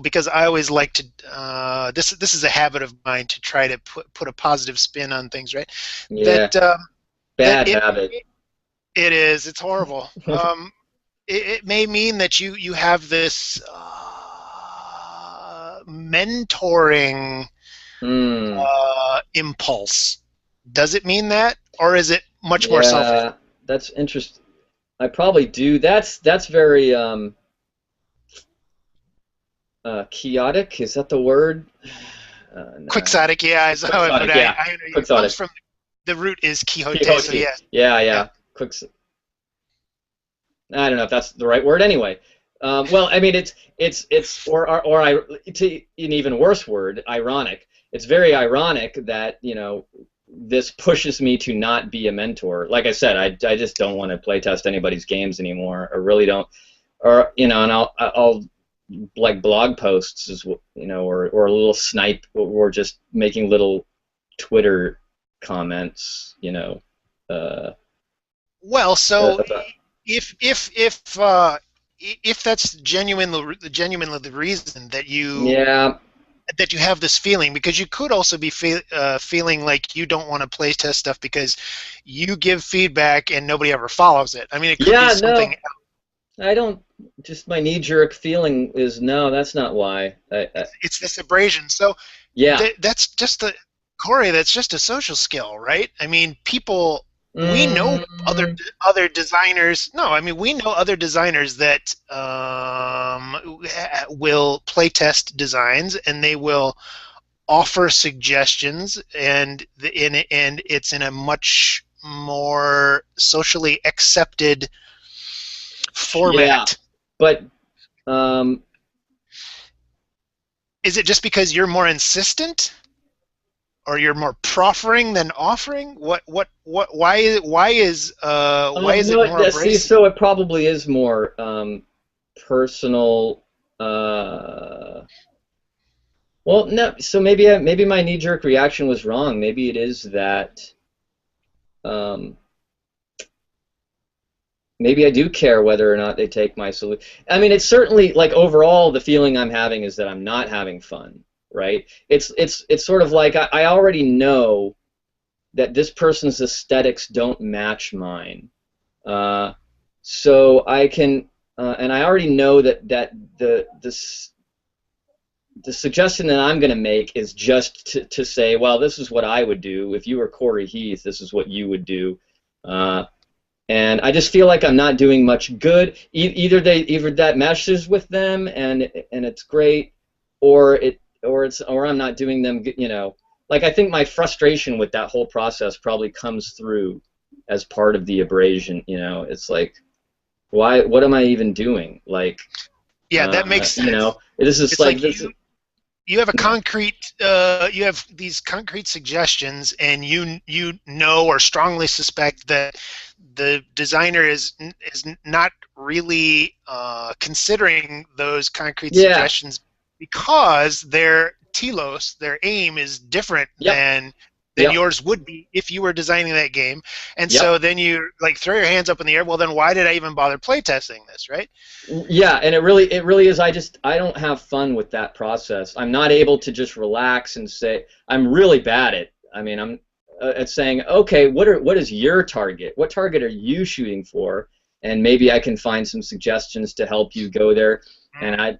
because I always like to this is a habit of mine to try to put a positive spin on things, right? Yeah. That that Bad habit. it is it's horrible. It may mean that you have this mentoring Hmm. impulse. Does it mean that, or is it much more selfish? Yeah, that's interesting. I probably do. That's very chaotic. Is that the word? No. Quixotic, yeah, is how but Quixotic, yeah. it comes Quixotic. from the root is Quixote, so Quixote. yes, Yeah, yeah. yeah. I don't know if that's the right word anyway. Well, I mean, or to an even worse word, ironic. It's very ironic that, this pushes me to not be a mentor. Like I said, I just don't want to play test anybody's games anymore. I really don't. Or, and I'll like blog posts, or a little snipe, or just making little Twitter comments, Well, so about, if if that's genuinely the reason yeah. that you have this feeling, because you could also be feeling like you don't want to play test stuff because you give feedback and nobody ever follows it. I mean, it could be Yeah, something. no, I don't. Just my knee-jerk feeling is no. That's not why. It's this abrasion. So Yeah. that's just the Kory. That's just a social skill, right? I mean, people. We know Mm, other designers. No, I mean we know other designers that will playtest designs, and they will offer suggestions, and it's in a much more socially accepted yeah, format. but um, Is it just because you're more insistent, or you're more proffering than offering? Why is it no. more See, abrasive? so it probably is more personal. Well, no. So maybe my knee-jerk reaction was wrong. Maybe it is that. Um, Maybe I do care whether or not they take my solution. I mean, it's certainly like overall the feeling I'm having is that I'm not having fun, right? It's sort of like I already know that this person's aesthetics don't match mine, uh, so I can, and I already know that the suggestion that I'm going to make is just to say, well, this is what I would do if you were Kory Heath. This is what you would do. Uh, and I just feel like I'm not doing much good. Either that meshes with them and it's great, or I'm not doing them. Like I think my frustration with that whole process probably comes through as part of the abrasion. It's like, why? What am I even doing? Like, Yeah, that makes sense. this is It's like like this. you have a concrete you have these concrete suggestions, and you know or strongly suspect that the designer is not really considering those concrete Yeah. suggestions because their telos, their aim, is different Yep. than Yep. yours would be if you were designing that game. And Yep. so then you like throw your hands up in the air. Well, then why did I even bother playtesting this, right? Yeah, and it really is. I don't have fun with that process. I'm not able to just relax and say I'm really bad at. I mean, I'm at saying, okay, what is your target? What target are you shooting for? And maybe I can find some suggestions to help you go there. And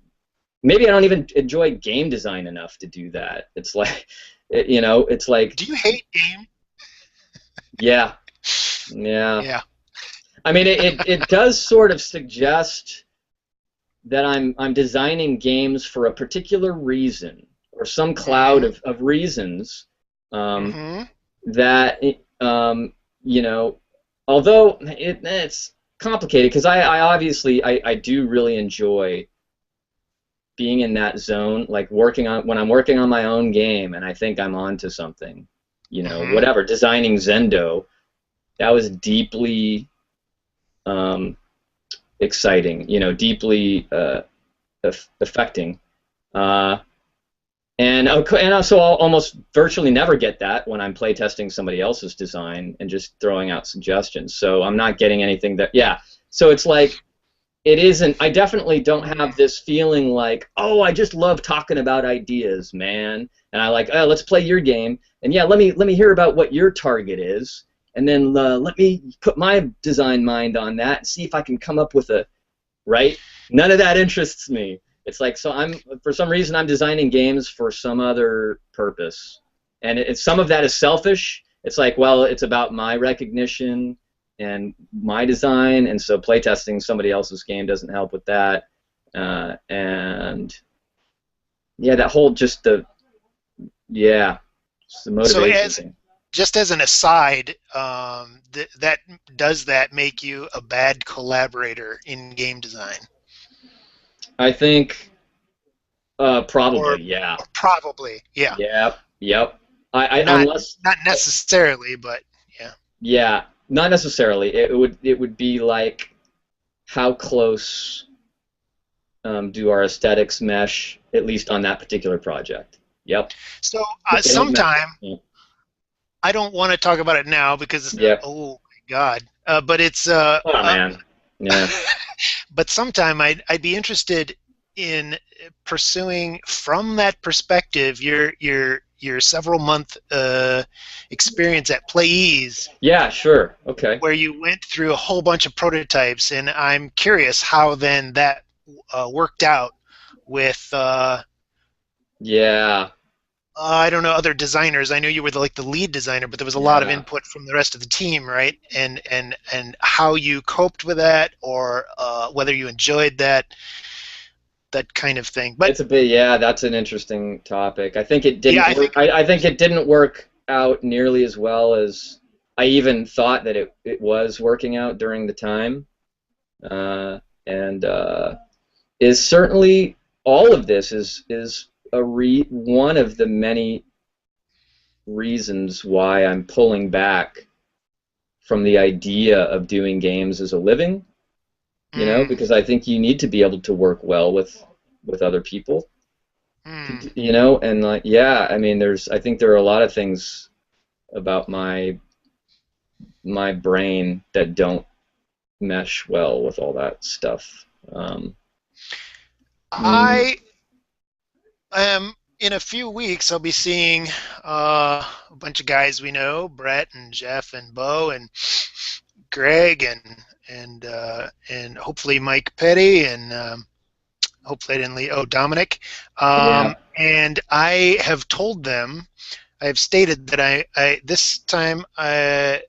maybe I don't even enjoy game design enough to do that. It's like, it's like, Do you hate game? yeah, yeah. Yeah. I mean, it does sort of suggest that I'm designing games for a particular reason or some cloud of reasons, Mm-hmm. that although it's complicated because I obviously I do really enjoy being in that zone, like when I'm working on my own game and I think I'm onto something, Mm-hmm. whatever, designing Zendo, that was deeply exciting, deeply affecting. And also I'll almost virtually never get that when I'm playtesting somebody else's design and just throwing out suggestions. So I'm not getting anything that, yeah. So it's like, it isn't, I definitely don't have this feeling like, oh, I just love talking about ideas, man. And I like, oh, let's play your game. And yeah, let me hear about what your target is. And then let me put my design mind on that and see if I can come up with right? None of that interests me. It's like, so for some reason I'm designing games for some other purpose. And some of that is selfish. It's like, well, it's about my recognition and my design, and so playtesting somebody else's game doesn't help with that. And yeah, that whole it's the motivation thing. Just as an aside, does that make you a bad collaborator in game design? I think probably, yeah. Probably, yeah. Yep. Not necessarily, but yeah. Yeah, not necessarily. It would be like, how close do our aesthetics mesh, at least on that particular project? Yep. So sometime, I don't want to talk about it now because oh my God, but it's oh man, yeah. But sometime I'd be interested in pursuing from that perspective your several month experience at PlayEase. Yeah, sure. Okay. Where you went through a whole bunch of prototypes, and I'm curious how then that worked out with. Yeah. I don't know, other designers. I know you were the lead designer, but there was a lot of input from the rest of the team, right? And how you coped with that, or whether you enjoyed that kind of thing. But it's that's an interesting topic. I think it didn't. I think it didn't work out nearly as well as I even thought that it was working out during the time, and is certainly all of this is one of the many reasons why I'm pulling back from the idea of doing games as a living, because I think you need to be able to work well with other people, and like, I mean, I think there are a lot of things about my brain that don't mesh well with all that stuff. In a few weeks, I'll be seeing a bunch of guys we know, Brett and Jeff and Bo and Greg and hopefully Mike Petty and hopefully I didn't leave. Oh, Dominic. And I have told them, I have stated that I this time I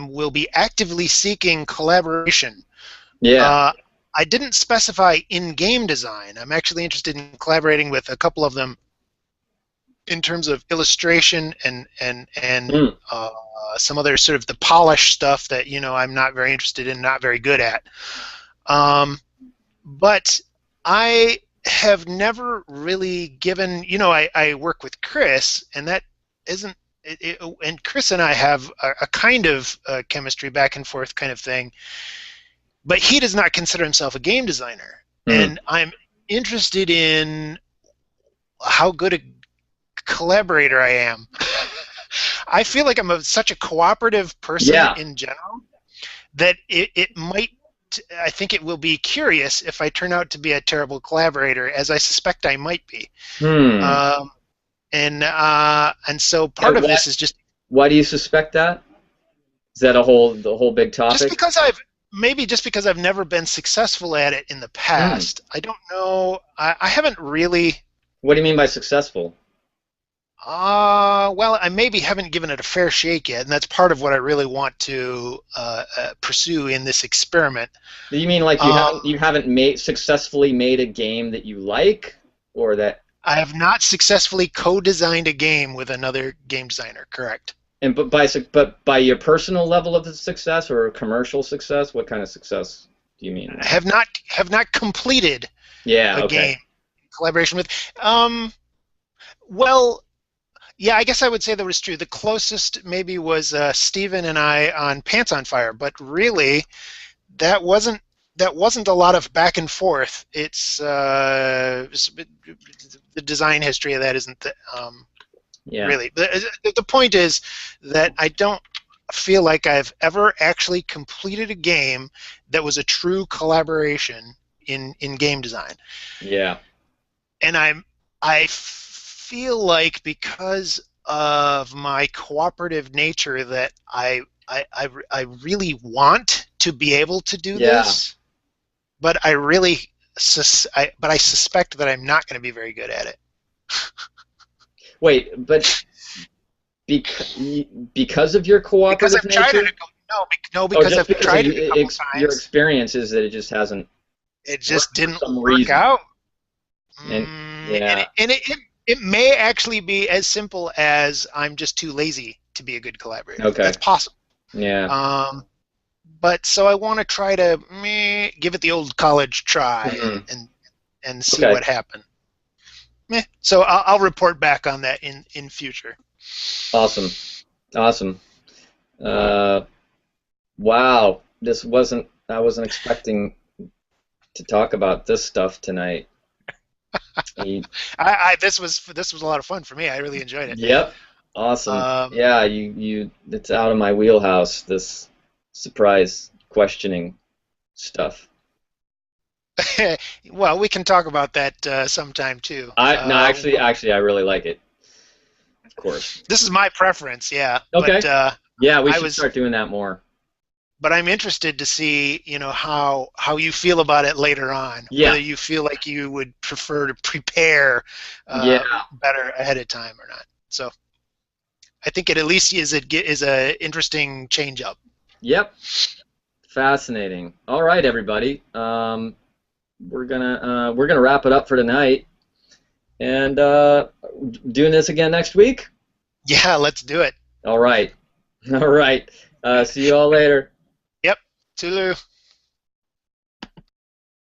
will be actively seeking collaboration. Yeah. I didn't specify in game design. I'm actually interested in collaborating with a couple of them in terms of illustration and some other sort of the polished stuff that I'm not very interested in, not very good at. But I have never really given. I work with Chris, and that isn't. And Chris and I have a kind of chemistry back and forth kind of thing. But he does not consider himself a game designer, and I'm interested in how good a collaborator I am. I feel like I'm such a cooperative person in general that it might. I think it will be curious if I turn out to be a terrible collaborator, as I suspect I might be. And so part of this is just. Why do you suspect that? Is that the whole big topic? Just because maybe just because I've never been successful at it in the Mm. past. I don't know. I haven't really. What do you mean by successful? Well, I maybe haven't given it a fair shake yet, and that's part of what I really want to pursue in this experiment. Do you mean like Um, you haven't made successfully made a game that you like, or that I have not successfully co-designed a game with another game designer. Correct. and but by your personal level of success or commercial success, what kind of success do you mean? I have not completed Yeah. a Okay. game in collaboration with. Well, yeah, I guess I would say that was true. The closest maybe was Steven and I on Pants on Fire, but really that wasn't a lot of back and forth. It's the design history of that isn't Yeah. really. The point is that I don't feel like I've ever actually completed a game that was a true collaboration in game design. Yeah. And I feel like because of my cooperative nature that I really want to be able to do Yeah. this, but I really but I suspect that I'm not going to be very good at it. Wait, but because of your Because cooperative I've tried it nature? no, Oh, because just I've because of tried it a couple your times. experience is that it just hasn't It just worked for didn't some work reason. out. And And yeah, it may actually be as simple as I'm just too lazy to be a good collaborator. okay, That's possible. yeah. Um, but so I want to try to give it the old college try Mhm. and see Okay, what happened. So I'll report back on that in future. awesome, awesome. Uh, wow, I wasn't expecting to talk about this stuff tonight. You- This was a lot of fun for me. I really enjoyed it. Yep, awesome. Um, Yeah, it's out of my wheelhouse, this surprise questioning stuff. well, we can talk about that sometime too. No, actually, I really like it, of course. This is my preference, yeah. Okay. Yeah, we I should was, start doing that more. but I'm interested to see, how you feel about it later on. Yeah, Whether you feel like you would prefer to prepare yeah, better ahead of time or not. So I think it at least is a interesting change up. yep. Fascinating. All right, everybody. We're gonna wrap it up for tonight, and doing this again next week. Yeah, let's do it. All right. All right. See you all later. Yep. Tulu.